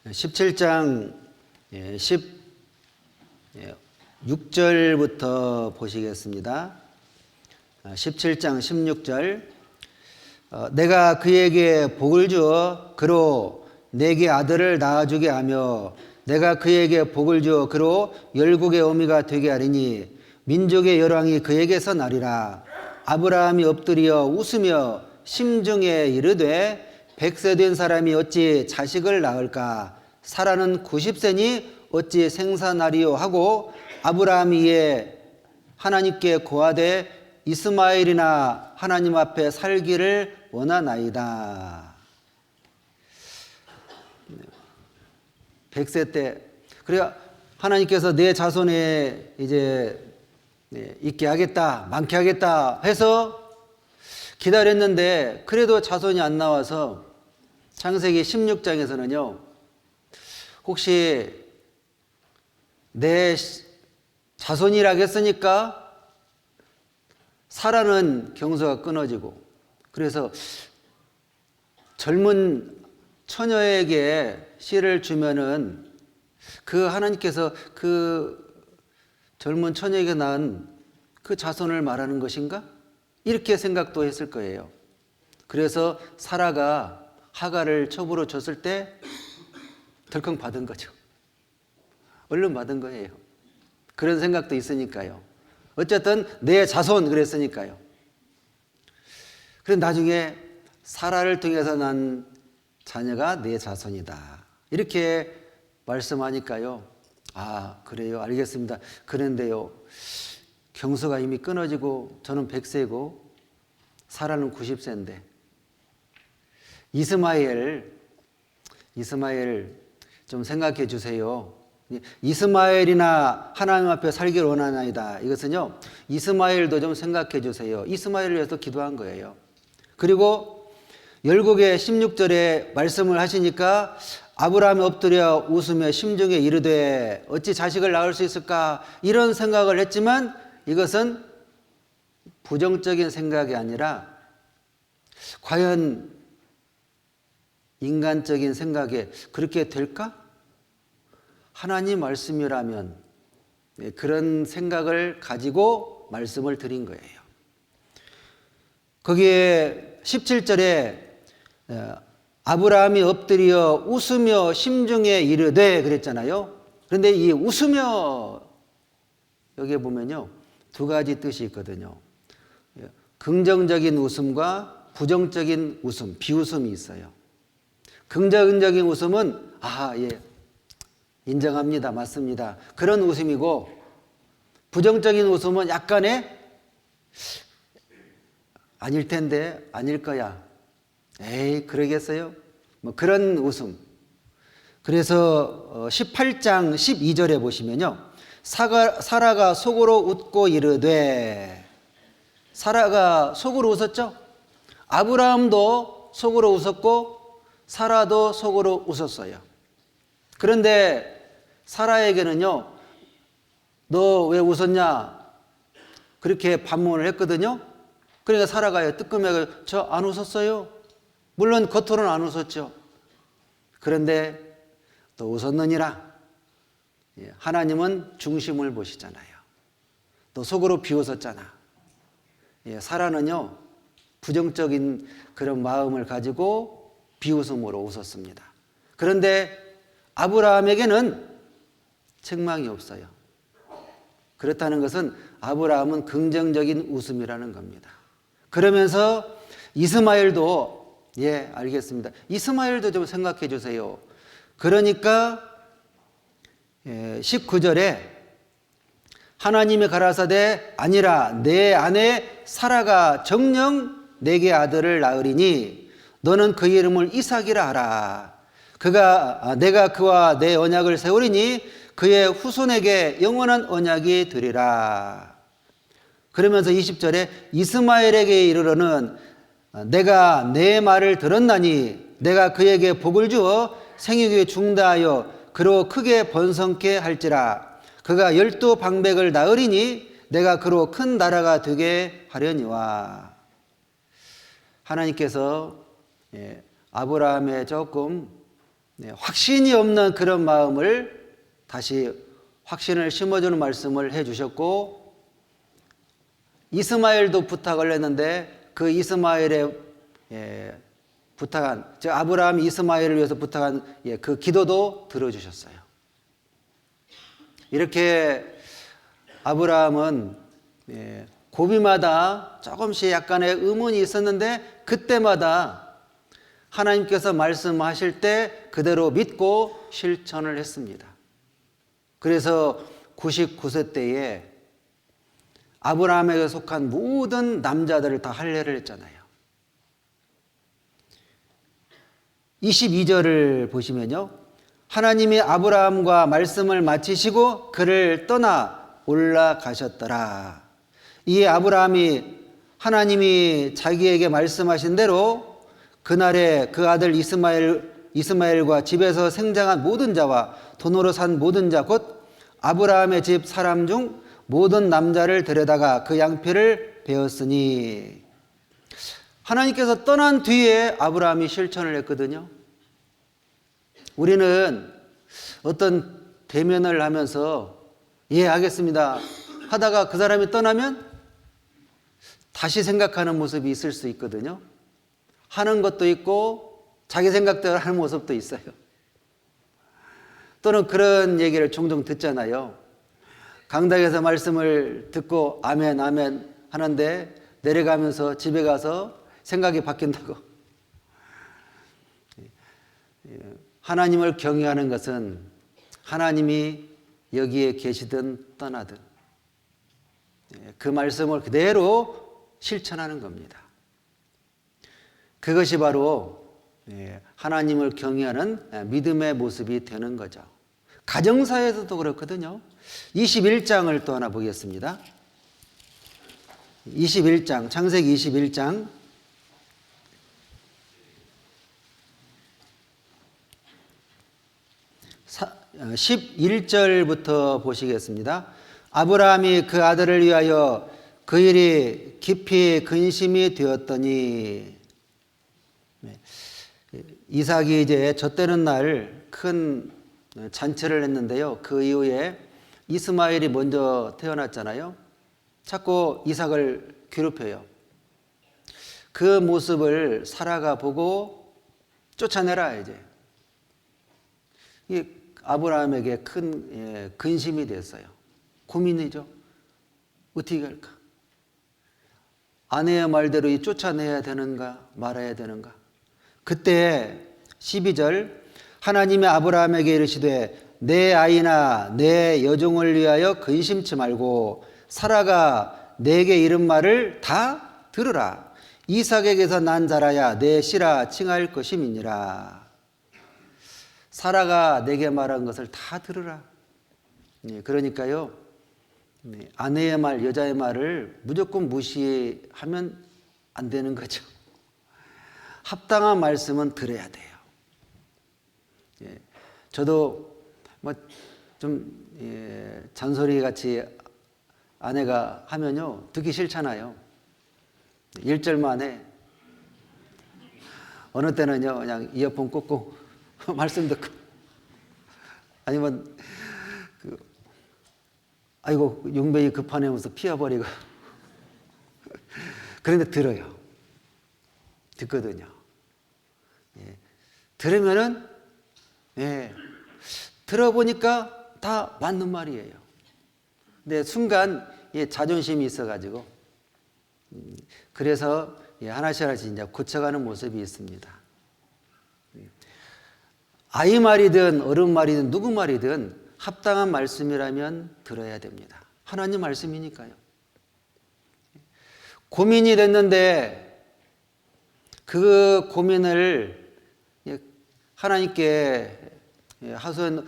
네, 17장 16절부터 보시겠습니다. 17장 16절. 내가 그에게 복을 주어 그로 내게 아들을 낳아주게 하며 내가 그에게 복을 주어 그로 열국의 어미가 되게 하리니 민족의 열왕이 그에게서 나리라. 아브라함이 엎드려 웃으며 심중에 이르되 100세 된 사람이 어찌 자식을 낳을까? 사라는 90세니 어찌 생사나리요 하고 아브라함이 이에 하나님께 고하되 이스마엘이나 하나님 앞에 살기를 원하나이다. 100세 때, 그래 하나님께서 내 자손에 이제 있게 하겠다, 많게 하겠다 해서 기다렸는데 그래도 자손이 안 나와서 창세기 16장에서는요, 혹시 내 자손이라겠으니까 사라는 경소가 끊어지고, 그래서 젊은 처녀에게 씨를 주면은 그 하나님께서 그 젊은 처녀에게 낳은 그 자손을 말하는 것인가? 이렇게 생각도 했을 거예요. 그래서 사라가 하가를 첩으로 줬을 때 덜컹 받은 거죠. 얼른 받은 거예요. 그런 생각도 있으니까요. 어쨌든 내 자손 그랬으니까요. 그런데 나중에 사라를 통해서 난 자녀가 내 자손이다. 이렇게 말씀하니까요. 그래요. 알겠습니다. 그런데요, 경수가 이미 끊어지고 저는 100세고 사라는 90세인데 이스마엘 좀 생각해 주세요. 이스마엘이나 하나님 앞에 살기를 원하나이다. 이것은요, 이스마엘도 좀 생각해 주세요. 이스마엘을 위해서 기도한 거예요. 그리고 열국의 16절에 말씀을 하시니까 아브라함이 엎드려 웃으며 심중에 이르되 어찌 자식을 낳을 수 있을까? 이런 생각을 했지만 이것은 부정적인 생각이 아니라 과연 인간적인 생각에 그렇게 될까? 하나님 말씀이라면 그런 생각을 가지고 말씀을 드린 거예요. 거기에 17절에 아브라함이 엎드려 웃으며 심중에 이르되 그랬잖아요. 그런데 이 웃으며 여기에 보면요, 두 가지 뜻이 있거든요. 긍정적인 웃음과 부정적인 웃음, 비웃음이 있어요. 긍정적인 웃음은 인정합니다, 맞습니다, 그런 웃음이고, 부정적인 웃음은 약간의 아닐 텐데, 아닐 거야, 에이 그러겠어요, 뭐 그런 웃음. 그래서 18장 12절에 보시면요, 사라가 속으로 웃고 이르되, 사라가 속으로 웃었죠. 아브라함도 속으로 웃었고 사라도 속으로 웃었어요. 그런데 사라에게는요, 너 왜 웃었냐? 그렇게 반문을 했거든요. 그러니까 사라가 뜨끔해, 저 안 웃었어요. 물론 겉으로는 안 웃었죠. 그런데 또 웃었느니라. 하나님은 중심을 보시잖아요. 또 속으로 비웃었잖아. 사라는요, 부정적인 그런 마음을 가지고 비웃음으로 웃었습니다. 그런데 아브라함에게는 책망이 없어요. 그렇다는 것은 아브라함은 긍정적인 웃음이라는 겁니다. 그러면서 이스마엘도, 알겠습니다. 이스마엘도 좀 생각해 주세요. 그러니까 19절에 하나님이 가라사대 아니라 내 아내 사라가 정녕 내게 아들을 낳으리니 너는 그 이름을 이삭이라 하라. 내가 그와 내 언약을 세우리니 그의 후손에게 영원한 언약이 되리라. 그러면서 20절에 이스마엘에게 이르러는 내가 내 말을 들었나니 내가 그에게 복을 주어 생육이 중다하여 그로 크게 번성케 할지라. 그가 12방백을 낳으리니 내가 그로 큰 나라가 되게 하려니와. 하나님께서 아브라함의 조금 확신이 없는 그런 마음을 다시 확신을 심어주는 말씀을 해주셨고, 이스마엘도 부탁을 했는데 그 이스마엘의 부탁한, 즉 아브라함이 이스마엘을 위해서 부탁한 그 기도도 들어주셨어요. 이렇게 아브라함은 고비마다 조금씩 약간의 의문이 있었는데 그때마다 하나님께서 말씀하실 때 그대로 믿고 실천을 했습니다. 그래서 99세 때에 아브라함에게 속한 모든 남자들을 다 할례를 했잖아요. 22절을 보시면요, 하나님이 아브라함과 말씀을 마치시고 그를 떠나 올라가셨더라. 이 아브라함이 하나님이 자기에게 말씀하신 대로 그날에 그 아들 이스마엘과 집에서 생장한 모든 자와 돈으로 산 모든 자 곧 아브라함의 집 사람 중 모든 남자를 데려다가 그 양피를 베었으니. 하나님께서 떠난 뒤에 아브라함이 실천을 했거든요. 우리는 어떤 대면을 하면서 알겠습니다 하다가 그 사람이 떠나면 다시 생각하는 모습이 있을 수 있거든요. 하는 것도 있고 자기 생각대로 하는 모습도 있어요. 또는 그런 얘기를 종종 듣잖아요. 강당에서 말씀을 듣고 아멘 아멘 하는데 내려가면서 집에 가서 생각이 바뀐다고. 하나님을 경외하는 것은 하나님이 여기에 계시든 떠나든 그 말씀을 그대로 실천하는 겁니다. 그것이 바로 하나님을 경외하는 믿음의 모습이 되는 거죠. 가정사에서도 그렇거든요. 21장을 또 하나 보겠습니다. 21장, 창세기 21장 11절부터 보시겠습니다. 아브라함이 그 아들을 위하여 그 일이 깊이 근심이 되었더니, 이삭이 이제 젖되는 날 큰 잔치를 했는데요. 그 이후에 이스마엘이 먼저 태어났잖아요. 자꾸 이삭을 괴롭혀요. 그 모습을 사라가 보고 쫓아내라 이제. 이게 아브라함에게 큰 근심이 됐어요. 고민이죠. 어떻게 할까? 아내의 말대로 쫓아내야 되는가 말아야 되는가. 그때 12절 하나님이 아브라함에게 이르시되 내 아이나 내 여종을 위하여 근심치 말고 사라가 내게 이른 말을 다 들으라. 이삭에게서 난 자라야 내 씨라 칭할 것임이니라. 사라가 내게 말한 것을 다 들으라. 그러니까요, 아내의 말, 여자의 말을 무조건 무시하면 안 되는 거죠. 합당한 말씀은 들어야 돼요. 예, 저도 뭐 좀 잔소리 같이 아내가 하면요 듣기 싫잖아요. 1절만 해. 어느 때는요 그냥 이어폰 꽂고 말씀 듣고, 아니면 아이고 용병이 급하네 하면서 피워버리고 그런데 들어요. 듣거든요. 예. 들으면은 들어보니까 다 맞는 말이에요. 근데 순간 자존심이 있어가지고 그래서 하나씩 하나씩 이제 고쳐가는 모습이 있습니다. 아이 말이든 어른 말이든 누구 말이든 합당한 말씀이라면 들어야 됩니다. 하나님 말씀이니까요. 고민이 됐는데 그 고민을 하나님께 하소연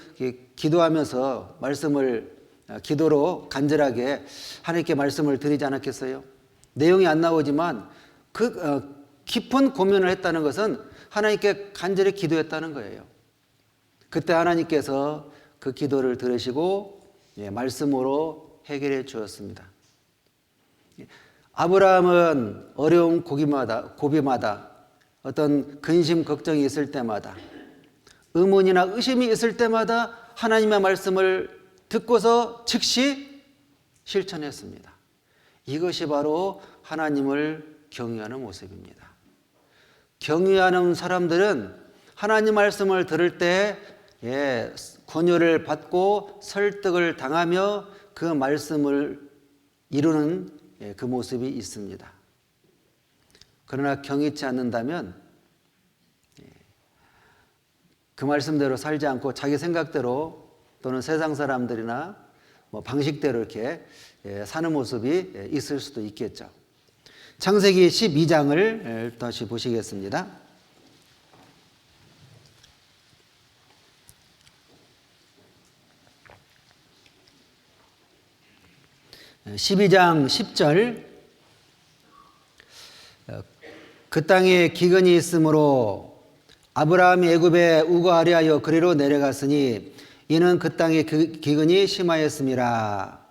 기도하면서 말씀을 기도로 간절하게 하나님께 말씀을 드리지 않았겠어요? 내용이 안 나오지만 그 깊은 고민을 했다는 것은 하나님께 간절히 기도했다는 거예요. 그때 하나님께서 그 기도를 들으시고 말씀으로 해결해 주었습니다. 아브라함은 어려운 고비마다 어떤 근심 걱정이 있을 때마다 의문이나 의심이 있을 때마다 하나님의 말씀을 듣고서 즉시 실천했습니다. 이것이 바로 하나님을 경외하는 모습입니다. 경외하는 사람들은 하나님 말씀을 들을 때 권유를 받고 설득을 당하며 그 말씀을 이루는 그 모습이 있습니다. 그러나 경외치 않는다면 그 말씀대로 살지 않고 자기 생각대로 또는 세상 사람들이나 뭐 방식대로 이렇게 사는 모습이 있을 수도 있겠죠. 창세기 12장을 다시 보시겠습니다. 12장 10절 그 땅에 기근이 있으므로 아브라함이 애굽에 우거하려 그리로 내려갔으니 이는 그 땅에 기근이 심하였음이라.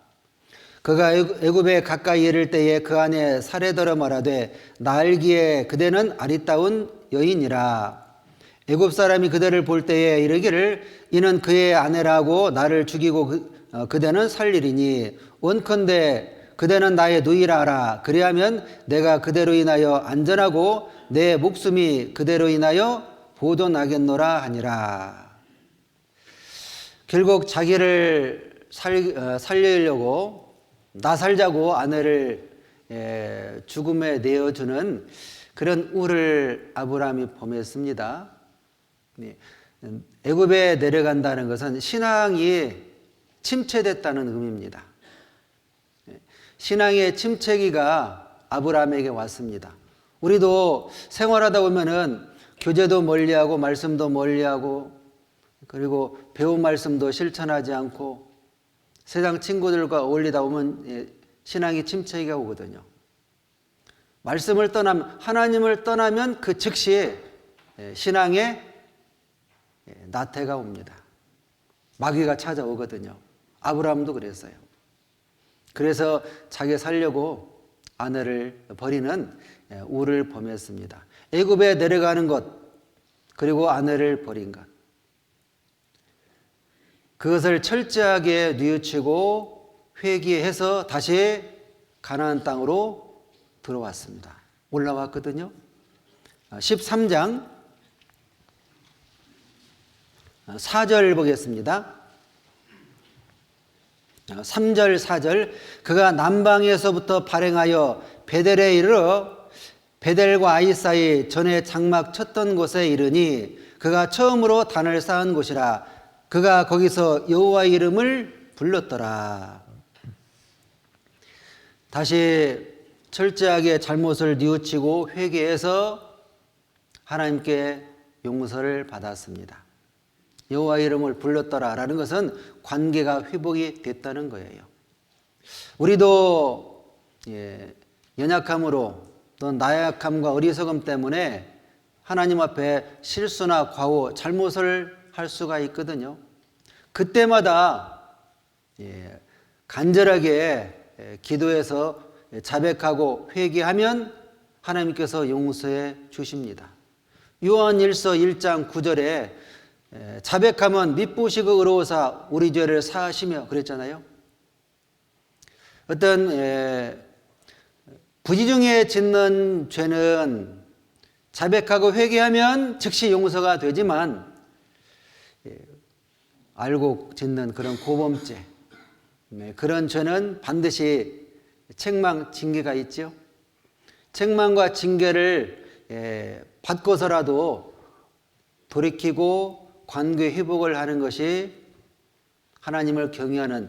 그가 애굽에 가까이 이를 때에 그 안에 사례더러 말하되 나 알기에 그대는 아리따운 여인이라. 애굽 사람이 그대를 볼 때에 이르기를 이는 그의 아내라고 나를 죽이고 그대는 살리리니 원컨대 그대는 나의 누이라 하라. 그리하면 내가 그대로 인하여 안전하고 내 목숨이 그대로 인하여 보존하겠노라 하니라. 결국 자기를 살리려고 나 살자고 아내를 죽음에 내어주는 그런 우를 아브라함이 범했습니다. 애굽에 내려간다는 것은 신앙이 침체됐다는 의미입니다. 신앙의 침체기가 아브라함에게 왔습니다. 우리도 생활하다 보면은 교제도 멀리하고 말씀도 멀리하고 그리고 배운 말씀도 실천하지 않고 세상 친구들과 어울리다 보면 신앙이 침체기가 오거든요. 말씀을 떠나면 하나님을 떠나면 그 즉시 신앙에 나태가 옵니다. 마귀가 찾아오거든요. 아브라함도 그랬어요. 그래서 자기 살려고 아내를 버리는 우를 범했습니다. 애굽에 내려가는 것 그리고 아내를 버린 것 그것을 철저하게 뉘우치고 회개해서 다시 가나안 땅으로 들어왔습니다. 올라왔거든요. 13장 4절 보겠습니다. 3절 4절 그가 남방에서부터 발행하여 베델에 이르러 베델과 아이 사이 전에 장막 쳤던 곳에 이르니 그가 처음으로 단을 쌓은 곳이라. 그가 거기서 여호와의 이름을 불렀더라. 다시 철저하게 잘못을 뉘우치고 회개해서 하나님께 용서를 받았습니다. 여호와의 이름을 불렀더라라는 것은 관계가 회복이 됐다는 거예요. 우리도 연약함으로 또 나약함과 어리석음 때문에 하나님 앞에 실수나 과오, 잘못을 할 수가 있거든요. 그때마다 간절하게 기도해서 자백하고 회개하면 하나님께서 용서해 주십니다. 요한일서 1장 9절에 자백하면 미쁘시고 의로우사 우리 죄를 사하시며 그랬잖아요. 어떤 부지중에 짓는 죄는 자백하고 회개하면 즉시 용서가 되지만 알고 짓는 그런 고범죄, 그런 죄는 반드시 책망, 징계가 있죠. 책망과 징계를 받고서라도 돌이키고 관계 회복을 하는 것이 하나님을 경외하는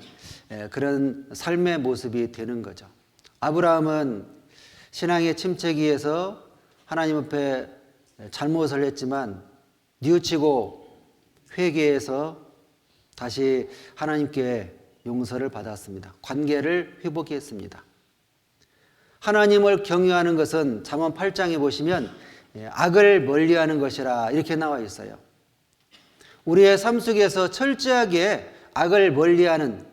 그런 삶의 모습이 되는 거죠. 아브라함은 신앙의 침체기에서 하나님 앞에 잘못을 했지만 뉘우치고 회개해서 다시 하나님께 용서를 받았습니다. 관계를 회복했습니다. 하나님을 경외하는 것은 잠언 8장에 보시면 악을 멀리하는 것이라 이렇게 나와 있어요. 우리의 삶 속에서 철저하게 악을 멀리하는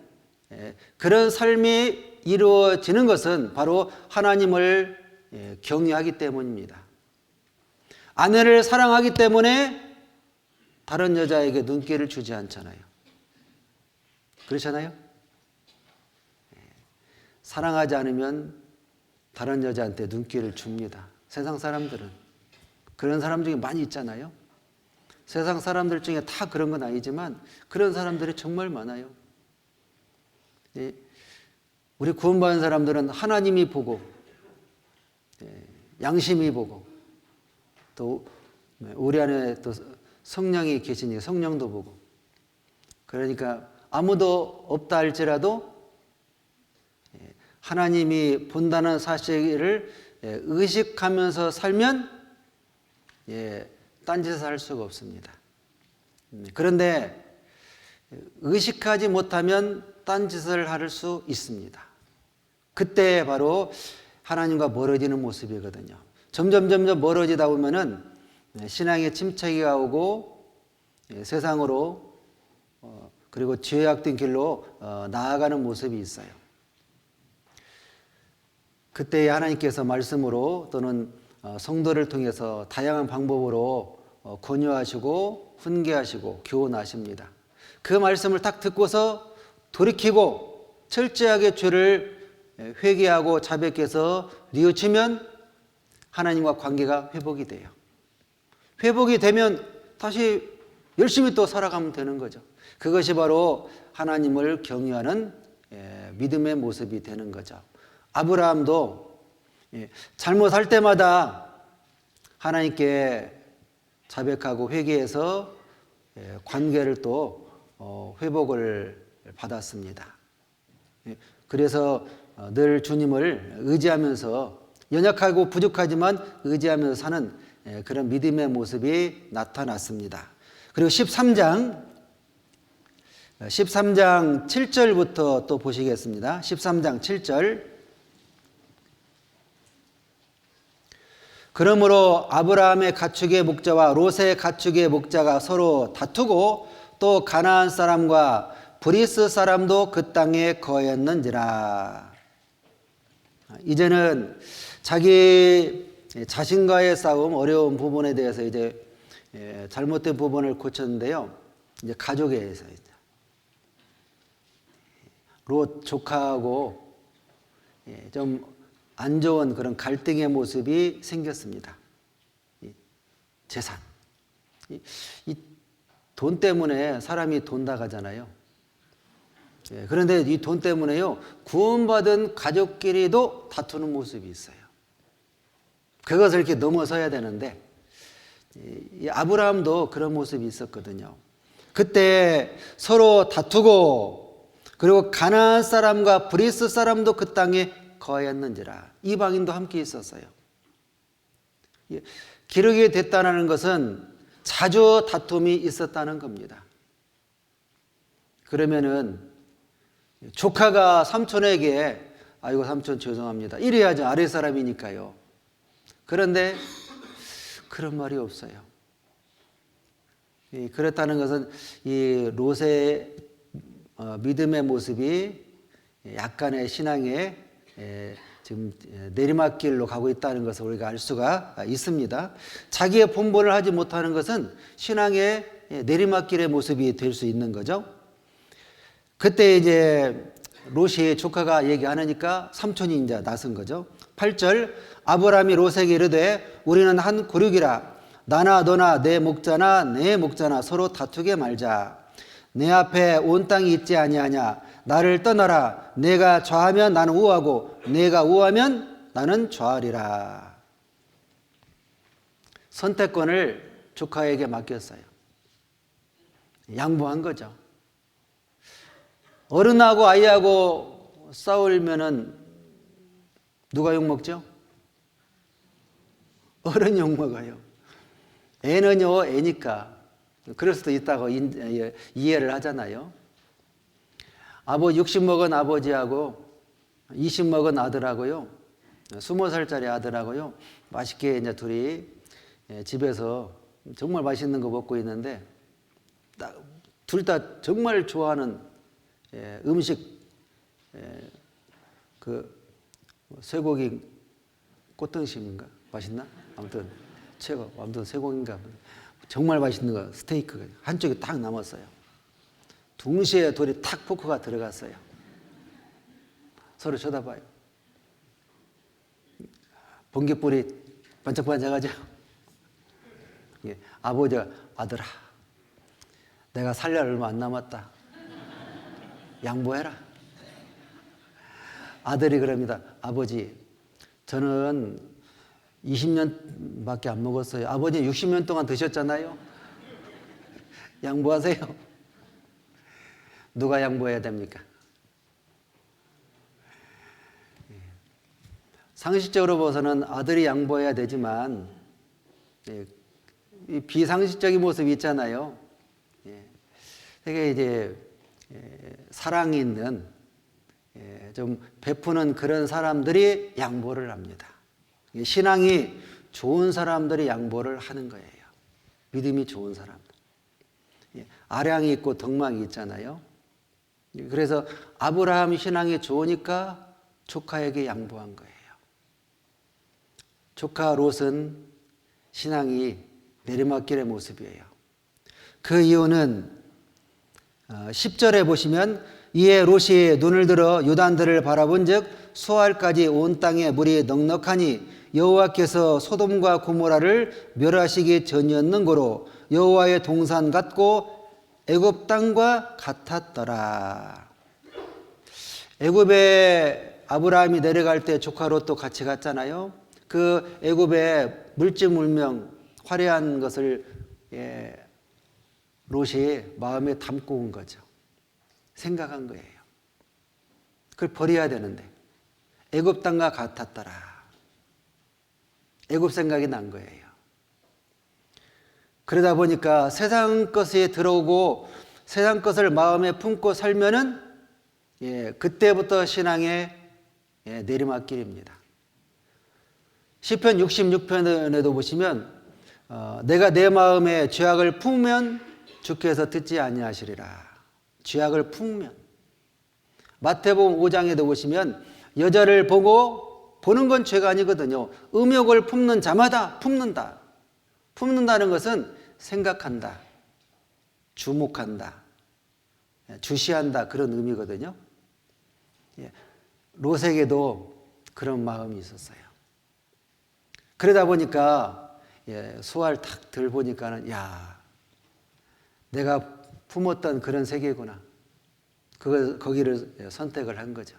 그런 삶이 이루어지는 것은 바로 하나님을 경외하기 때문입니다. 아내를 사랑하기 때문에 다른 여자에게 눈길을 주지 않잖아요. 그렇잖아요? 사랑하지 않으면 다른 여자한테 눈길을 줍니다. 세상 사람들은. 그런 사람 중에 많이 있잖아요. 세상 사람들 중에 다 그런 건 아니지만 그런 사람들이 정말 많아요. 우리 구원받은 사람들은 하나님이 보고 양심이 보고 또 우리 안에 또 성령이 계시니 성령도 보고 그러니까 아무도 없다 할지라도 하나님이 본다는 사실을 의식하면서 살면 딴짓을 할 수가 없습니다. 그런데 의식하지 못하면 딴짓을 할 수 있습니다. 그때 바로 하나님과 멀어지는 모습이거든요. 점점 멀어지다 보면은 신앙의 침체기가 오고 세상으로 그리고 죄악된 길로 나아가는 모습이 있어요. 그때 하나님께서 말씀으로 또는 성도를 통해서 다양한 방법으로 권유하시고 훈계하시고 교훈하십니다. 그 말씀을 딱 듣고서 돌이키고 철저하게 죄를 회개하고 자백해서 뉘우치면 하나님과 관계가 회복이 돼요. 회복이 되면 다시 열심히 또 살아가면 되는 거죠. 그것이 바로 하나님을 경외하는 믿음의 모습이 되는 거죠. 아브라함도 잘못할 때마다 하나님께 자백하고 회개해서 관계를 또 회복을 받았습니다. 그래서 늘 주님을 의지하면서 연약하고 부족하지만 의지하면서 사는 그런 믿음의 모습이 나타났습니다. 그리고 13장 7절부터 또 보시겠습니다. 13장 7절. 그러므로 아브라함의 가축의 목자와 롯의 가축의 목자가 서로 다투고 또 가나안 사람과 브리스 사람도 그 땅에 거했는지라. 이제는 자기 자신과의 싸움, 어려운 부분에 대해서 이제 잘못된 부분을 고쳤는데요. 이제 가족에서 롯 조카하고 좀 안 좋은 그런 갈등의 모습이 생겼습니다. 재산. 이 돈 때문에 사람이 돈 나가잖아요. 그런데 이 돈 때문에요, 구원받은 가족끼리도 다투는 모습이 있어요. 그것을 이렇게 넘어서야 되는데, 이 아브라함도 그런 모습이 있었거든요. 그때 서로 다투고, 그리고 가나안 사람과 브리스 사람도 그 땅에 거했는지라. 이방인도 함께 있었어요. 기르게 됐다는 것은 자주 다툼이 있었다는 겁니다. 그러면은 조카가 삼촌에게 아이고 삼촌 죄송합니다 이래야지, 아랫사람이니까요. 그런데 그런 말이 없어요. 그렇다는 것은 이 롯의 믿음의 모습이 약간의 신앙의 지금 내리막길로 가고 있다는 것을 우리가 알 수가 있습니다. 자기의 본분을 하지 못하는 것은 신앙의 내리막길의 모습이 될 수 있는 거죠. 그때 이제 롯이 조카가 얘기하니까 삼촌이 이제 나선 거죠. 8절 아브라함이 롯에게 이르되 우리는 한 고륙이라 나나 너나 내 목자나 내 목자나 서로 다투게 말자. 내 앞에 온 땅이 있지 아니하냐. 나를 떠나라. 내가 좌하면 나는 우하고 내가 우하면 나는 좌하리라. 선택권을 조카에게 맡겼어요. 양보한 거죠. 어른하고 아이하고 싸우면은 누가 욕먹죠? 어른 욕먹어요. 애는요, 애니까. 그럴 수도 있다고 이해를 하잖아요. 60 먹은 아버지하고 20 먹은 아들하고요, 20살짜리 아들하고요, 맛있게 이제 둘이 집에서 정말 맛있는 거 먹고 있는데, 둘 다 정말 좋아하는 음식, 그 쇠고기 꽃등심인가? 맛있나? 아무튼 최고, 아무튼 쇠고기인가? 정말 맛있는 거, 스테이크가 한쪽에 딱 남았어요. 동시에 둘이 탁 포크가 들어갔어요. 서로 쳐다봐요. 번개불이 반짝반짝하죠? 아버지가 아들아, 내가 살 날 얼마 안 남았다. 양보해라. 아들이 그럽니다. 아버지, 저는 20년밖에 안 먹었어요. 아버지 60년 동안 드셨잖아요. 양보하세요. 누가 양보해야 됩니까? 상식적으로 봐서는 아들이 양보해야 되지만 이 비상식적인 모습이 있잖아요. 되게 이제 사랑이 있는 좀 베푸는 그런 사람들이 양보를 합니다. 신앙이 좋은 사람들이 양보를 하는 거예요. 믿음이 좋은 사람들. 아량이 있고 덕망이 있잖아요. 그래서 아브라함 신앙이 좋으니까 조카에게 양보한 거예요. 조카 롯은 신앙이 내리막길의 모습이에요. 그 이유는 10절에 보시면 이에 롯이 눈을 들어 요단들을 바라본즉 수알까지 온 땅에 물이 넉넉하니 여호와께서 소돔과 고모라를 멸하시기 전이었는고로 여호와의 동산 같고 애굽 땅과 같았더라. 애굽에 아브라함이 내려갈 때 조카 롯도 같이 갔잖아요. 그 애굽의 물지물명 화려한 것을 롯이 마음에 담고 온 거죠. 생각한 거예요. 그걸 버려야 되는데 애굽 땅과 같았더라. 애굽 생각이 난 거예요. 그러다 보니까 세상 것에 들어오고 세상 것을 마음에 품고 살면은 그때부터 신앙의 내리막길입니다. 시편 66편에도 보시면 내가 내 마음에 죄악을 품으면 주께서 듣지 아니하시리라. 죄악을 품으면. 마태복음 5장에도 보시면 여자를 보는 건 죄가 아니거든요. 음욕을 품는 자마다 품는다. 품는다는 것은 생각한다, 주목한다, 주시한다, 그런 의미거든요. 롯에게도 그런 마음이 있었어요. 그러다 보니까 수알 탁 들보니까는 내가 품었던 그런 세계구나. 거기를 선택을 한 거죠.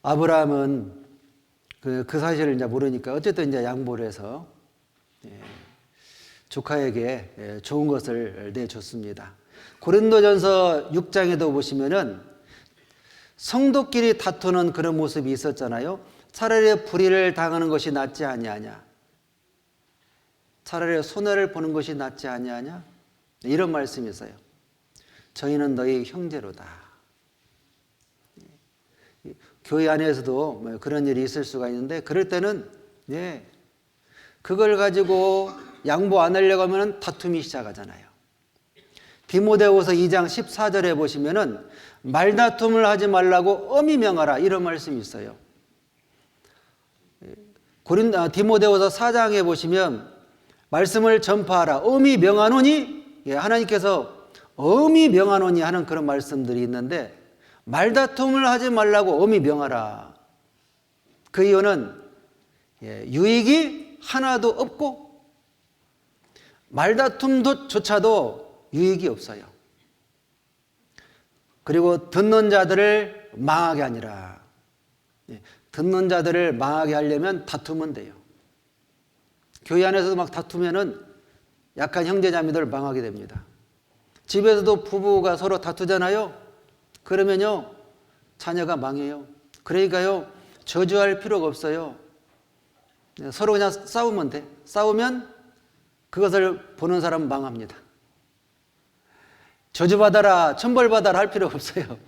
아브라함은 그 사실을 이제 모르니까 어쨌든 이제 양보를 해서 조카에게 좋은 것을 내줬습니다. 고린도전서 6장에도 보시면은 성도끼리 다투는 그런 모습이 있었잖아요. 차라리 불의를 당하는 것이 낫지 아니하냐. 차라리 손해를 보는 것이 낫지 아니하냐. 이런 말씀이 있어요. 저희는 너희 형제로다. 교회 안에서도 그런 일이 있을 수가 있는데 그럴 때는 그걸 가지고 양보 안 하려고 하면 다툼이 시작하잖아요. 디모데후서 2장 14절에 보시면은 말다툼을 하지 말라고 엄히 명하라 이런 말씀이 있어요. 디모데후서 4장에 보시면 말씀을 전파하라 엄히 명하노니, 하나님께서 엄히 명하노니 하는 그런 말씀들이 있는데, 말다툼을 하지 말라고 엄히 명하라. 그 이유는 유익이 하나도 없고 말다툼조차도 유익이 없어요. 그리고 듣는 자들을 망하게 하니라. 듣는 자들을 망하게 하려면 다투면 돼요. 교회 안에서도 막 다투면은 약한 형제자매들 망하게 됩니다. 집에서도 부부가 서로 다투잖아요. 그러면요 자녀가 망해요. 그러니까요 저주할 필요가 없어요. 서로 그냥 싸우면 돼. 싸우면 그것을 보는 사람은 망합니다. 저주받아라, 천벌받아라 할 필요가 없어요.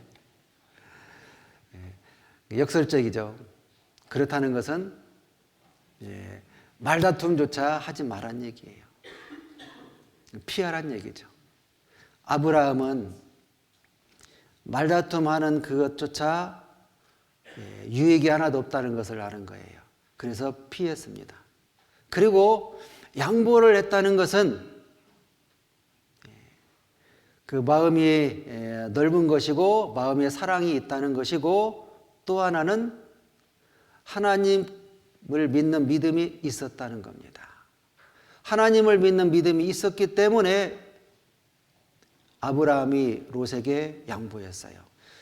역설적이죠. 그렇다는 것은 말다툼조차 하지 말란 얘기예요. 피하란 얘기죠. 아브라함은 말다툼하는 그것조차 유익이 하나도 없다는 것을 아는 거예요. 그래서 피했습니다. 그리고 양보를 했다는 것은 그 마음이 넓은 것이고 마음에 사랑이 있다는 것이고, 또 하나는 하나님을 믿는 믿음이 있었다는 겁니다. 하나님을 믿는 믿음이 있었기 때문에 아브라함이 롯에게 양보했어요.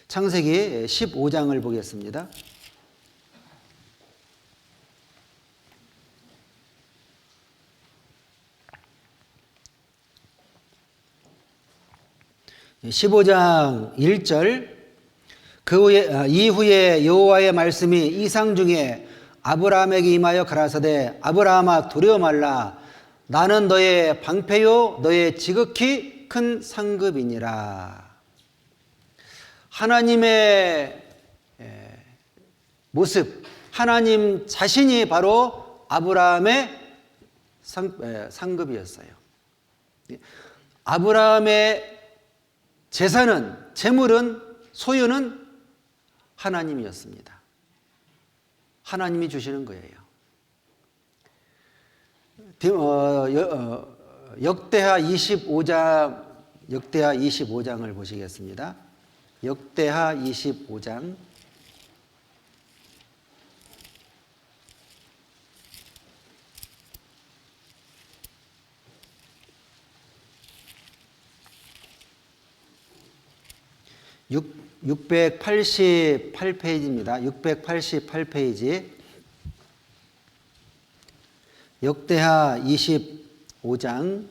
창세기 15장을 보겠습니다. (15장 1절) 이후에 여호와의 말씀이 이상 중에 아브라함에게 임하여 가라사대 아브라함아 두려워 말라. 나는 너의 방패요 너의 지극히 큰 상급이니라. 하나님의 모습, 하나님 자신이 바로 아브라함의 상급이었어요. 아브라함의 재산은, 재물은, 소유는 하나님이었습니다. 하나님이 주시는 거예요. 역대하 25장을 보시겠습니다. 역대하 25장 688페이지입니다. 688페이지. 역대하 25장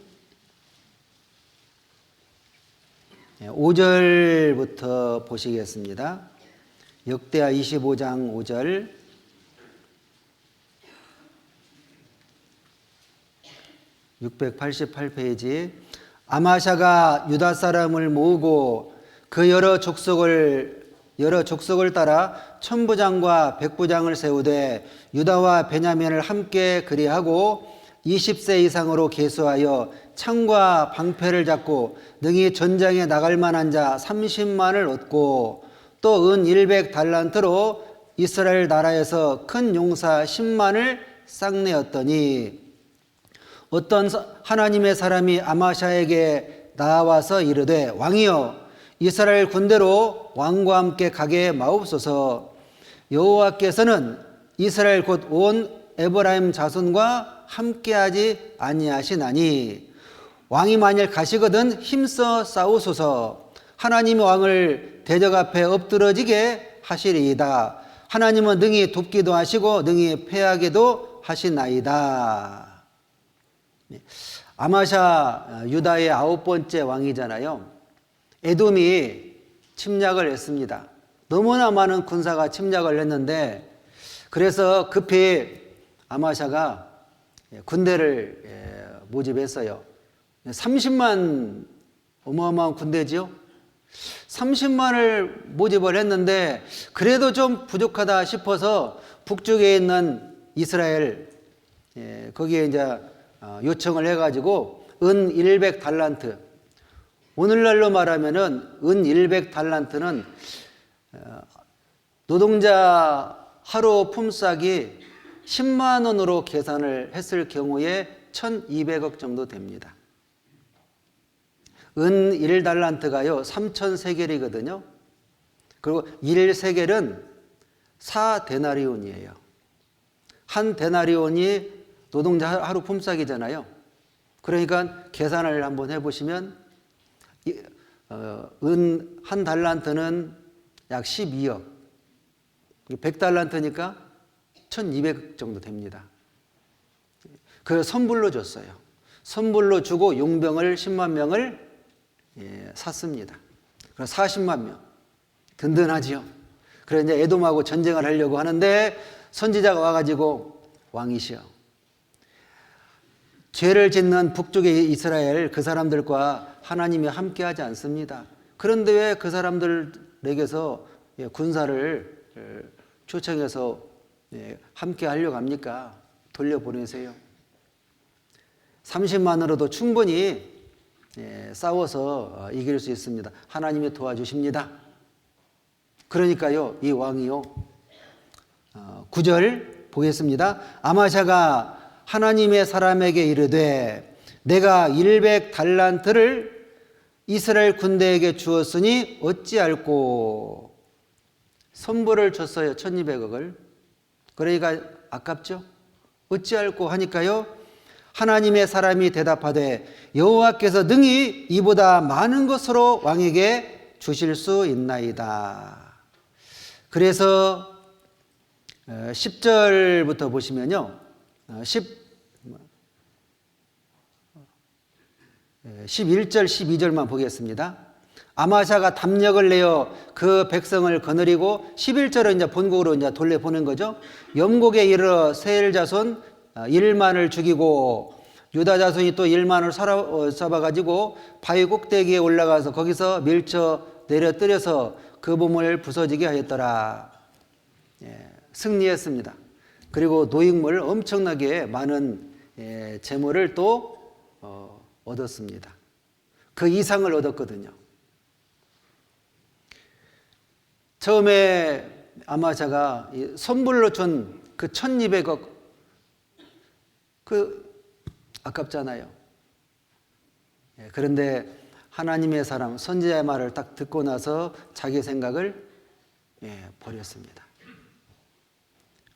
5절부터 보시겠습니다. 역대하 25장 5절. (688페이지) 아마샤가 유다 사람을 모으고 그 여러 족속을 따라 천부장과 백부장을 세우되 유다와 베냐민을 함께 그리하고 20세 이상으로 계수하여 창과 방패를 잡고 능히 전장에 나갈 만한 자 30만을 얻고 또 은 100달란트로 이스라엘 나라에서 큰 용사 10만을 싹내었더니 어떤 하나님의 사람이 아마샤에게 나와서 이르되 왕이여 이스라엘 군대로 왕과 함께 가게 마옵소서. 여호와께서는 이스라엘 곧 온 에브라임 자손과 함께하지 아니하시나니 왕이 만일 가시거든 힘써 싸우소서. 하나님이 왕을 대적 앞에 엎드러지게 하시리이다. 하나님은 능히 돕기도 하시고 능히 패하게도 하시나이다. 아마샤 유다의 9번째 왕이잖아요. 에돔이 침략을 했습니다. 너무나 많은 군사가 침략을 했는데, 그래서 급히 아마샤가 군대를 모집했어요. 30만, 어마어마한 군대지요. 30만을 모집을 했는데 그래도 좀 부족하다 싶어서 북쪽에 있는 이스라엘 거기에 이제 요청을 해가지고 은 100달란트, 오늘날로 말하면은 은 100달란트는 노동자 하루 품삯이 10만 원으로 계산을 했을 경우에 1200억 정도 됩니다. 은 1달란트가요 3000세겔이거든요. 그리고 1세겔은 4데나리온이에요. 한 데나리온이 노동자 하루 품삯이잖아요. 그러니까 계산을 한번 해보시면 은 한 달란트는 약 12억, 100달란트니까 1200억 정도 됩니다. 그래서 선불로 줬어요. 선불로 주고 용병을 10만 명을 샀습니다. 그래서 40만 명. 든든하지요. 그래서 이제 에돔하고 전쟁을 하려고 하는데 선지자가 와가지고 왕이시여, 죄를 짓는 북쪽의 이스라엘 그 사람들과 하나님이 함께하지 않습니다. 그런데 왜 그 사람들에게서 군사를 초청해서 함께하려고 합니까? 돌려보내세요. 30만으로도 충분히 싸워서 이길 수 있습니다. 하나님이 도와주십니다. 그러니까요, 이 왕이요, 9절 보겠습니다. 아마샤가 하나님의 사람에게 이르되 내가 100달란트를 이스라엘 군대에게 주었으니 어찌할꼬. 선불을 줬어요. 1200억을. 그러니까 아깝죠? 어찌할꼬 하니까요, 하나님의 사람이 대답하되 여호와께서 능히 이보다 많은 것으로 왕에게 주실 수 있나이다. 그래서 10절부터 보시면요, 11절 12절만 보겠습니다. 아마샤가 담력을 내어 그 백성을 거느리고 11절은 이제 본국으로 이제 돌려보낸 거죠. 영국에 이르러 세일 자손 1만을 죽이고 유다 자손이 또 1만을 잡아가지고 바위 꼭대기에 올라가서 거기서 밀쳐 내려뜨려서 그 몸을 부서지게 하였더라. 승리했습니다. 그리고 노획물 엄청나게 많은 재물을 또 얻었습니다. 그 이상을 얻었거든요. 처음에 아마샤가 선불로 준 그 1200억, 아깝잖아요. 그런데 하나님의 사람 선지자의 말을 딱 듣고 나서 자기 생각을 버렸습니다.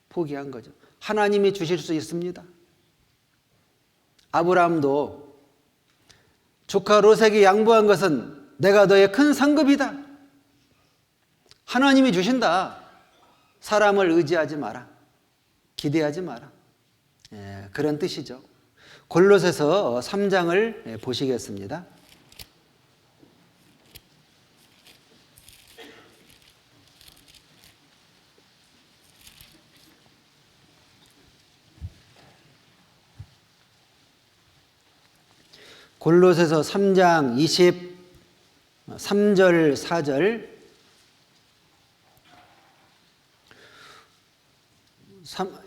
포기한 거죠. 하나님이 주실 수 있습니다. 아브라함도 조카 롯에게 양보한 것은 내가 너의 큰 상급이다. 하나님이 주신다. 사람을 의지하지 마라. 기대하지 마라. 그런 뜻이죠. 골로새서 3장을 보시겠습니다. 골로새서 3장 23절 4절,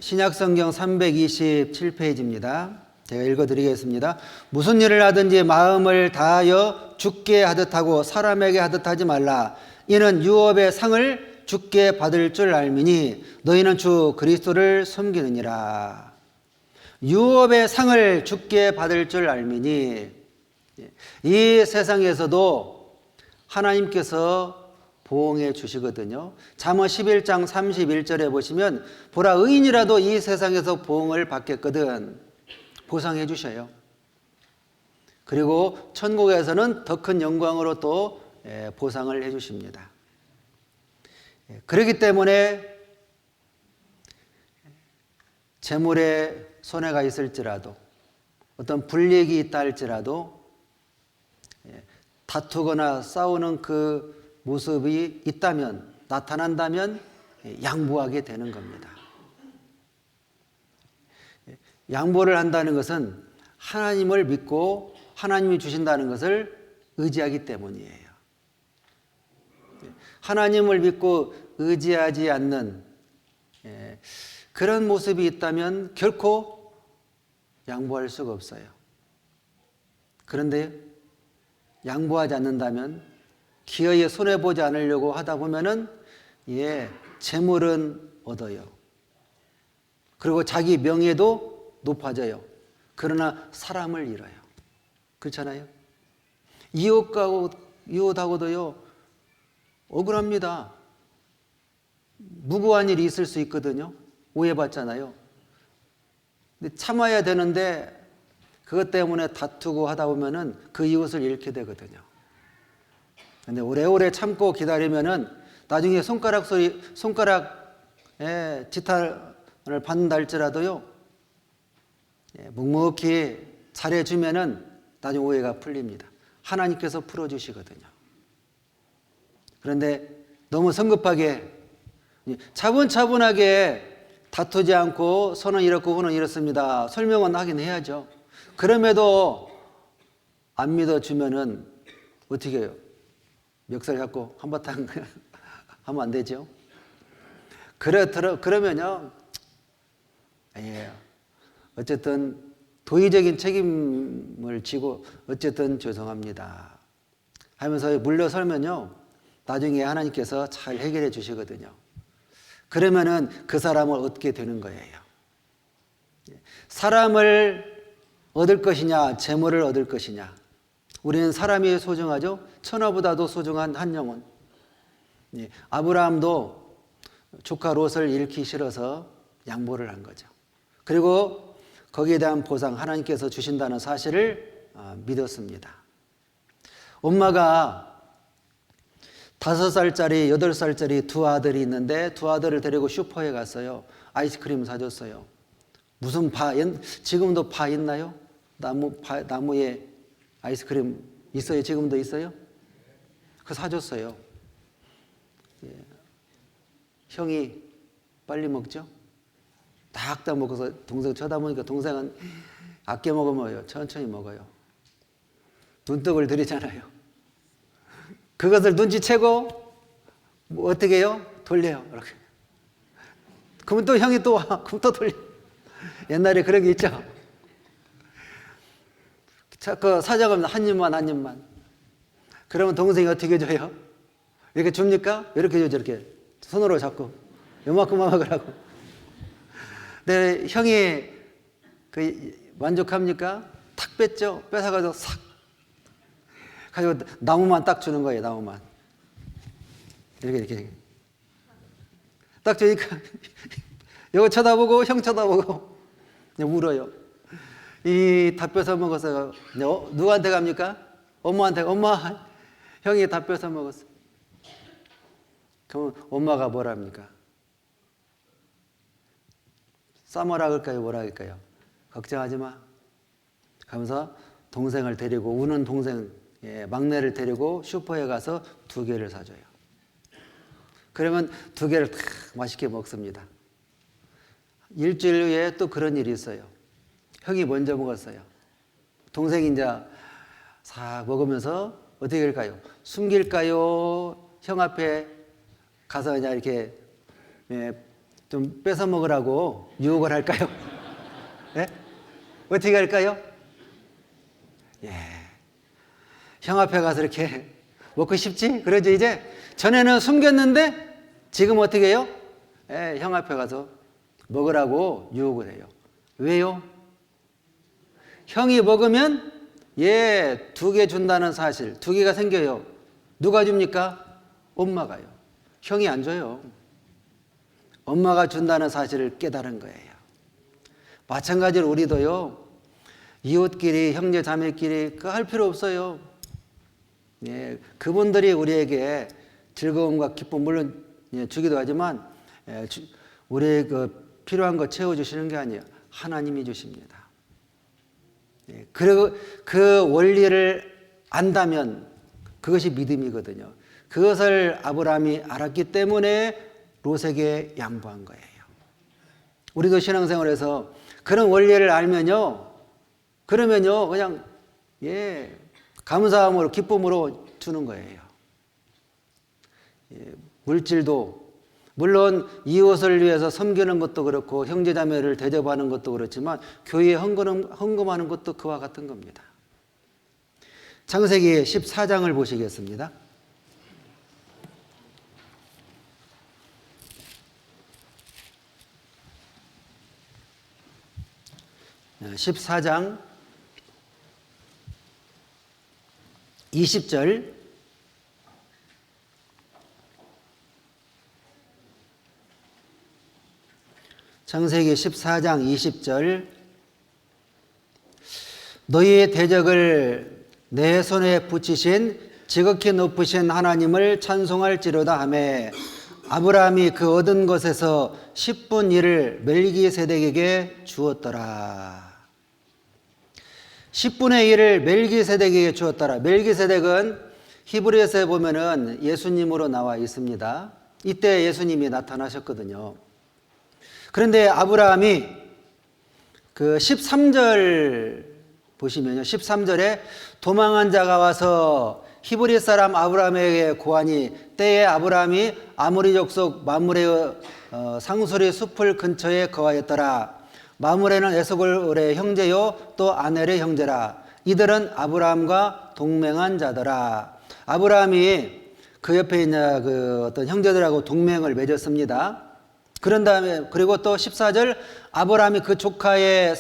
신약성경 327페이지입니다. 제가 읽어드리겠습니다. 무슨 일을 하든지 마음을 다하여 주께 하듯 하고 사람에게 하듯 하지 말라. 이는 유업의 상을 주께 받을 줄 알미니 너희는 주 그리스도를 섬기느니라. 유업의 상을 주께 받을 줄 알미니, 이 세상에서도 하나님께서 보응해 주시거든요. 잠언 11장 31절에 보시면 보라 의인이라도 이 세상에서 보응을 받겠거든 보상해 주셔요. 그리고 천국에서는 더 큰 영광으로 또 보상을 해 주십니다. 그렇기 때문에 재물에 손해가 있을지라도, 어떤 불이익이 있다 할지라도 다투거나 싸우는 그 모습이 있다면, 나타난다면 양보하게 되는 겁니다. 양보를 한다는 것은 하나님을 믿고 하나님이 주신다는 것을 의지하기 때문이에요. 하나님을 믿고 의지하지 않는 그런 모습이 있다면 결코 양보할 수가 없어요. 그런데 양보하지 않는다면, 기어이 손해보지 않으려고 하다 보면은, 재물은 얻어요. 그리고 자기 명예도 높아져요. 그러나 사람을 잃어요. 그렇잖아요? 이웃하고도요, 억울합니다. 무고한 일이 있을 수 있거든요. 오해받잖아요. 근데 참아야 되는데 그것 때문에 다투고 하다 보면은 그 이웃을 잃게 되거든요. 근데 오래오래 참고 기다리면은 나중에 손가락에 지탄을 받는다 할지라도요, 묵묵히 잘해주면은 나중에 오해가 풀립니다. 하나님께서 풀어주시거든요. 그런데 너무 성급하게 차분차분하게 다투지 않고 선은 이렇고 후는 이렇습니다. 설명은 하긴 해야죠. 그럼에도 안 믿어주면은 어떻게 해요? 멱살 잡고 한바탕 하면 안 되죠. 그러면요, 어쨌든 도의적인 책임을 지고 어쨌든 죄송합니다 하면서 물러설면요, 나중에 하나님께서 잘 해결해 주시거든요. 그러면은 그 사람을 얻게 되는 거예요. 사람을 얻을 것이냐, 재물을 얻을 것이냐. 우리는 사람이 소중하죠. 천하보다도 소중한 한 영혼. 아브라함도 조카 롯을 잃기 싫어서 양보를 한 거죠. 그리고 거기에 대한 보상, 하나님께서 주신다는 사실을 믿었습니다. 엄마가 5살짜리, 8살짜리 두 아들이 있는데 두 아들을 데리고 슈퍼에 갔어요. 아이스크림 사줬어요. 무슨 지금도 파 있나요? 나무에 아이스크림 있어요? 지금도 있어요? 그거 사줬어요. 형이 빨리 먹죠? 딱 먹어서 동생 쳐다보니까 동생은 아껴 먹으면 천천히 먹어요. 눈독을 들이잖아요. 그것을 눈치채고 어떻게 해요? 돌려요. 이렇게. 그러면 또 형이 또 와. 그럼 또 돌려. 옛날에 그런 게 있죠. 자꾸 사자가 한 입만. 그러면 동생이 어떻게 줘요? 이렇게 줍니까? 이렇게 줘요. 이렇게 손으로 잡고 요만큼만 먹으라고. 근데 형이 만족합니까? 탁 뺐죠. 뺏어가지고 싹 가지고 나무만 딱 주는 거예요. 나무만 이렇게 딱 주니까 이거 쳐다보고 형 쳐다보고 울어요. 이 다 뺏어 먹어서 누구한테 갑니까? 엄마한테. 엄마, 형이 다 뺏어 먹었어. 그럼 엄마가 뭐랍니까? 싸먹으라 그럴까요? 뭐라 할까요? 걱정하지 마 하면서 동생을 데리고, 우는 동생, 막내를 데리고 슈퍼에 가서 2개를 사줘요. 그러면 2개를 다 맛있게 먹습니다. 일주일 후에 또 그런 일이 있어요. 형이 먼저 먹었어요. 동생이 이제 싹 먹으면서 어떻게 할까요? 숨길까요? 형 앞에 가서 그냥 이렇게 좀 뺏어 먹으라고 유혹을 할까요? 네? 어떻게 할까요? 형 앞에 가서 이렇게 먹고 싶지? 그러죠. 이제 전에는 숨겼는데 지금 어떻게 해요? 형 앞에 가서 먹으라고 유혹을 해요. 왜요? 형이 먹으면 2개 준다는 사실, 2개가 생겨요. 누가 줍니까? 엄마가요. 형이 안 줘요. 엄마가 준다는 사실을 깨달은 거예요. 마찬가지로 우리도요, 이웃끼리, 형제 자매끼리 그거 할 필요 없어요. 그분들이 우리에게 즐거움과 기쁨 물론 주기도 하지만 우리의 필요한 거 채워주시는 게 아니에요. 하나님이 주십니다. 그리고 그 원리를 안다면 그것이 믿음이거든요. 그것을 아브라함이 알았기 때문에 롯에게 양보한 거예요. 우리도 신앙생활에서 그런 원리를 알면요, 그러면요 그냥 감사함으로, 기쁨으로 주는 거예요. 물질도 물론 이웃을 위해서 섬기는 것도 그렇고 형제자매를 대접하는 것도 그렇지만 교회에 헌금하는 것도 그와 같은 겁니다. 창세기 14장을 보시겠습니다. 14장 20절 창세기 14장 20절 너희의 대적을 내 손에 붙이신 지극히 높으신 하나님을 찬송할지로다 하매 아브라함이 그 얻은 것에서 10분 1을 멜기세덱에게 주었더라. 10분의 1을 멜기세덱에게 주었더라. 멜기세덱은 히브리서에 보면은 예수님으로 나와 있습니다. 이때 예수님이 나타나셨거든요. 그런데 아브라함이 그 13절 보시면요. 13절에 도망한 자가 와서 히브리 사람 아브라함에게 고하니 때에 아브라함이 아모리 족속 마므레의 상수리 숲을 근처에 거하였더라. 마므레는 에스골의 형제요 또 아넬의 형제라. 이들은 아브라함과 동맹한 자더라. 아브라함이 그 옆에 있는 그 어떤 형제들하고 동맹을 맺었습니다. 그런 다음에 그리고 또 14절 아브라함이 그 조카의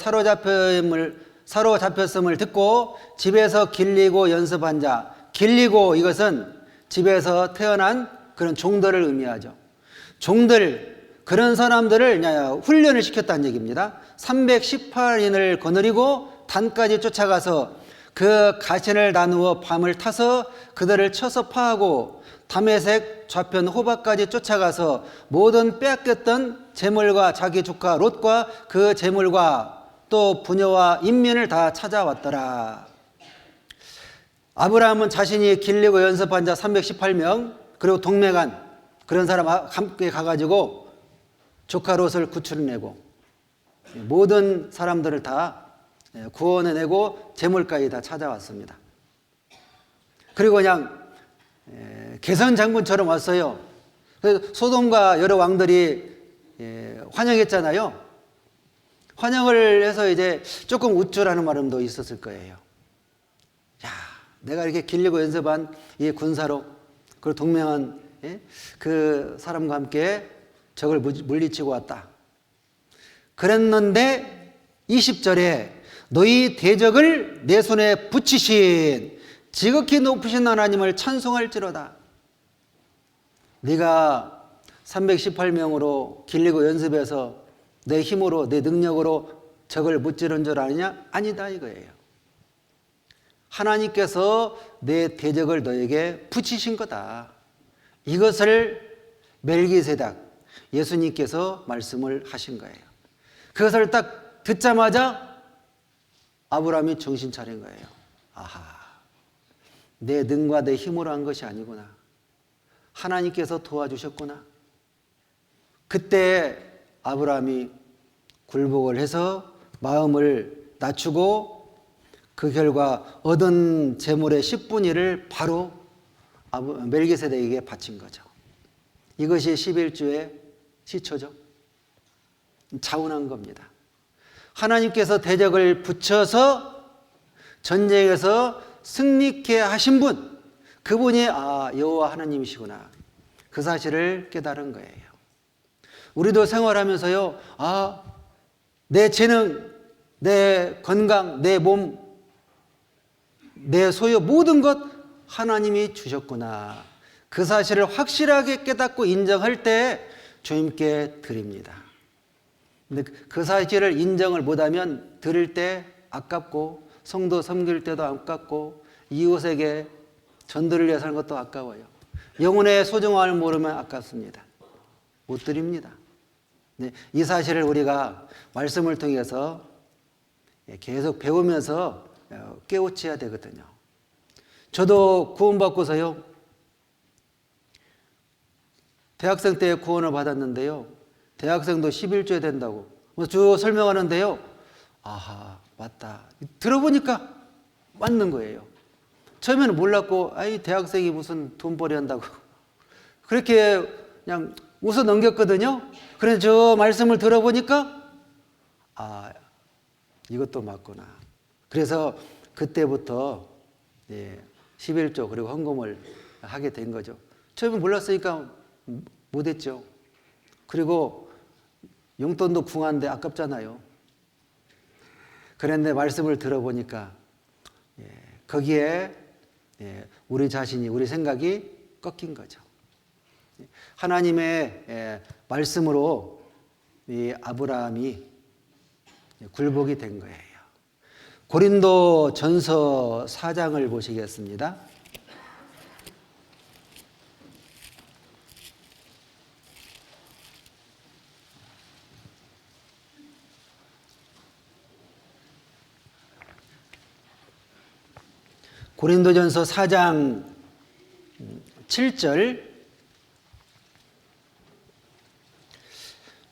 사로잡혔음을 듣고 집에서 길리고 연습한 자. 길리고 이것은 집에서 태어난 그런 종들을 의미하죠. 종들 그런 사람들을 훈련을 시켰다는 얘기입니다. 318인을 거느리고 단까지 쫓아가서 그 가신을 나누어 밤을 타서 그들을 쳐서 파하고 다메섹 좌편 호박까지 쫓아가서 모든 빼앗겼던 재물과 자기 조카 롯과 그 재물과 또 부녀와 인민을 다 찾아왔더라. 아브라함은 자신이 길리고 연습한 자 318명 그리고 동맹한 그런 사람 함께 가가지고 조카 롯을 구출해내고 모든 사람들을 다 구원해내고 재물까지 다 찾아왔습니다. 그리고 그냥 개선 장군처럼 왔어요. 그래서 소돔과 여러 왕들이 환영했잖아요. 환영을 해서 이제 조금 우쭐하는 마음도 있었을 거예요. 야, 내가 이렇게 길리고 연습한 이 군사로 그리고 동맹한 그 사람과 함께 적을 물리치고 왔다. 그랬는데 20절에 너희 대적을 내 손에 붙이신 지극히 높으신 하나님을 찬송할지로다. 네가 318명으로 길리고 연습해서 내 힘으로 내 능력으로 적을 무찌른 줄 아느냐? 아니다 이거예요. 하나님께서 내 대적을 너에게 붙이신 거다. 이것을 멜기세덱 예수님께서 말씀을 하신 거예요. 그것을 딱 듣자마자 아브라함이 정신 차린 거예요. 아하, 내 능과 내 힘으로 한 것이 아니구나. 하나님께서 도와주셨구나. 그때 아브라함이 굴복을 해서 마음을 낮추고 그 결과 얻은 재물의 10분의 1을 바로 멜기세덱에게 바친 거죠. 이것이 11조의 시초죠. 자원한 겁니다. 하나님께서 대적을 붙여서 전쟁에서 승리케 하신 분, 그분이 여호와 하나님이시구나. 그 사실을 깨달은 거예요. 우리도 생활하면서요, 내 재능, 내 건강, 내 몸, 내 소유 모든 것 하나님이 주셨구나. 그 사실을 확실하게 깨닫고 인정할 때 주님께 드립니다. 근데 그 사실을 인정을 못하면 드릴 때 아깝고 성도 섬길 때도 아깝고 이웃에게 전도를 위해서 하는 것도 아까워요. 영혼의 소중함을 모르면 아깝습니다. 못 드립니다. 네, 이 사실을 우리가 말씀을 통해서 계속 배우면서 깨우쳐야 되거든요. 저도 구원받고서요, 대학생 때 구원을 받았는데요, 대학생도 11조에 된다고 쭉 설명하는데요, 아하, 맞다. 들어보니까 맞는 거예요. 처음에는 몰랐고, 대학생이 무슨 돈벌이 한다고. 그렇게 그냥 웃어 넘겼거든요. 그래서 저 말씀을 들어보니까 이것도 맞구나. 그래서 그때부터 11조 그리고 헌금을 하게 된 거죠. 처음에 몰랐으니까 못했죠. 그리고 용돈도 궁한데 아깝잖아요. 그런데 말씀을 들어보니까 거기에 우리 자신이, 우리 생각이 꺾인 거죠. 하나님의 말씀으로 이 아브라함이 굴복이 된 거예요. 고린도 전서 4장을 보시겠습니다. 고린도전서 4장 7절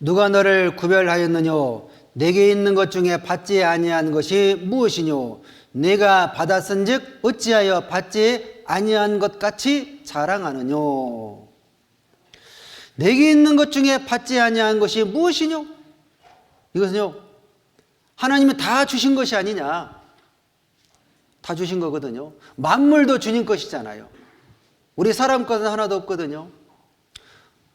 누가 너를 구별하였느뇨 내게 있는 것 중에 받지 아니한 것이 무엇이뇨 내가 받았은즉 어찌하여 받지 아니한 것 같이 자랑하느뇨. 내게 있는 것 중에 받지 아니한 것이 무엇이뇨? 이것은요 하나님이 다 주신 것이 아니냐. 다 주신 거거든요. 만물도 주님 것이잖아요. 우리 사람 것은 하나도 없거든요.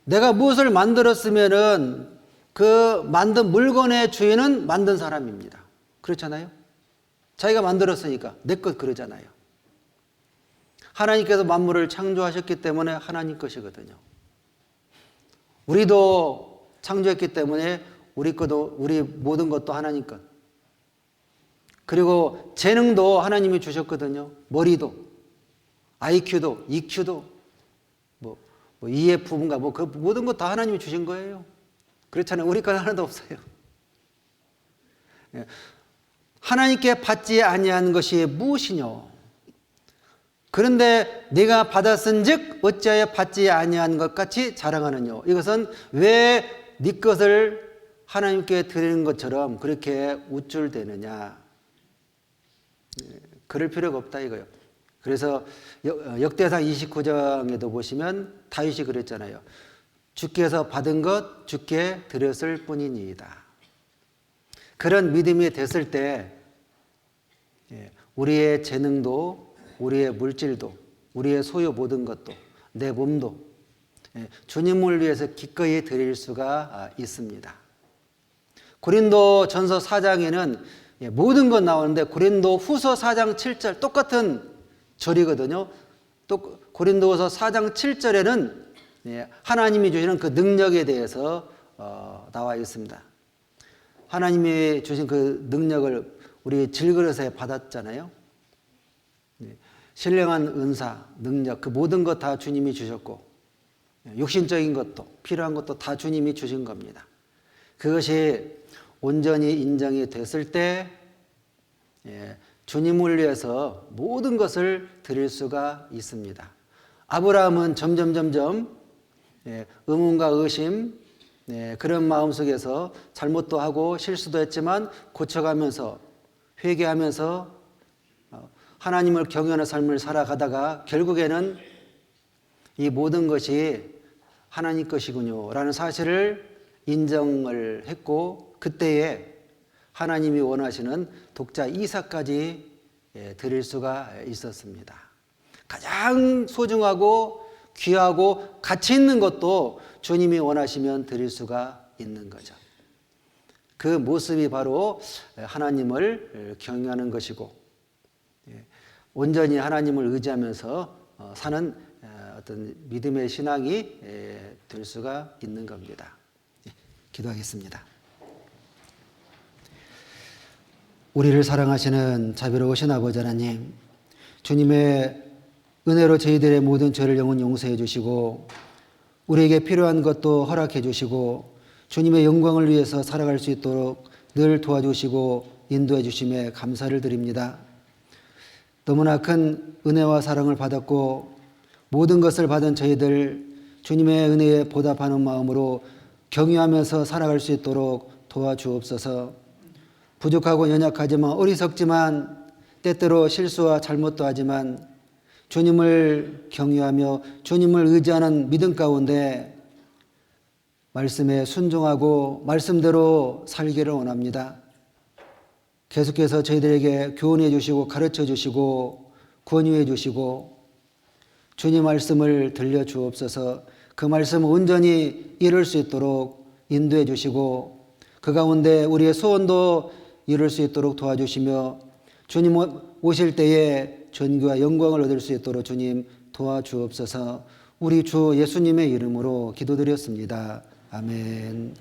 내가 무엇을 만들었으면은 그 만든 물건의 주인은 만든 사람입니다. 그렇잖아요. 자기가 만들었으니까 내 것 그러잖아요. 하나님께서 만물을 창조하셨기 때문에 하나님 것이거든요. 우리도 창조했기 때문에 우리 모든 것도 하나님 것. 그리고 재능도 하나님이 주셨거든요. 머리도, IQ도, EQ도, EF인가 그 모든 것 다 하나님이 주신 거예요. 그렇잖아요. 우리 건 하나도 없어요. 하나님께 받지 아니한 것이 무엇이뇨? 그런데 네가 받았은즉 어찌하여 받지 아니한 것 같이 자랑하느뇨? 이것은 왜 네 것을 하나님께 드리는 것처럼 그렇게 우쭐대느냐? 그럴 필요가 없다 이거예요. 그래서 역대상 29장에도 보시면 다윗이 그랬잖아요. 주께서 받은 것 주께 드렸을 뿐이니이다. 그런 믿음이 됐을 때 우리의 재능도 우리의 물질도 우리의 소유 모든 것도 내 몸도 주님을 위해서 기꺼이 드릴 수가 있습니다. 고린도 전서 4장에는 모든 것 나오는데 고린도 후서 4장 7절 똑같은 절이거든요. 또 고린도서 4장 7절에는 하나님이 주시는 그 능력에 대해서 나와 있습니다. 하나님이 주신 그 능력을 우리 질그릇에 받았잖아요. 신령한 은사, 능력 그 모든 것 다 주님이 주셨고 육신적인 것도 필요한 것도 다 주님이 주신 겁니다. 그것이 온전히 인정이 됐을 때 주님을 위해서 모든 것을 드릴 수가 있습니다. 아브라함은 점점 의문과 의심 그런 마음 속에서 잘못도 하고 실수도 했지만 고쳐가면서 회개하면서 하나님을 경외하는 삶을 살아가다가 결국에는 이 모든 것이 하나님 것이군요 라는 사실을 인정을 했고 그때에 하나님이 원하시는 독자 이삭까지 드릴 수가 있었습니다. 가장 소중하고 귀하고 가치 있는 것도 주님이 원하시면 드릴 수가 있는 거죠. 그 모습이 바로 하나님을 경외하는 것이고 온전히 하나님을 의지하면서 사는 어떤 믿음의 신앙이 될 수가 있는 겁니다. 기도하겠습니다. 우리를 사랑하시는 자비로우신 아버지 하나님, 주님의 은혜로 저희들의 모든 죄를 영원 용서해 주시고 우리에게 필요한 것도 허락해 주시고 주님의 영광을 위해서 살아갈 수 있도록 늘 도와주시고 인도해 주심에 감사를 드립니다. 너무나 큰 은혜와 사랑을 받았고 모든 것을 받은 저희들 주님의 은혜에 보답하는 마음으로 경유하면서 살아갈 수 있도록 도와주옵소서. 부족하고 연약하지만 어리석지만 때때로 실수와 잘못도 하지만 주님을 경유하며 주님을 의지하는 믿음 가운데 말씀에 순종하고 말씀대로 살기를 원합니다. 계속해서 저희들에게 교훈해 주시고 가르쳐 주시고 권유해 주시고 주님 말씀을 들려 주옵소서. 그 말씀을 온전히 이룰 수 있도록 인도해 주시고 그 가운데 우리의 소원도 이룰 수 있도록 도와주시며 주님 오실 때에 존귀와 영광을 얻을 수 있도록 주님 도와주옵소서. 우리 주 예수님의 이름으로 기도드렸습니다. 아멘.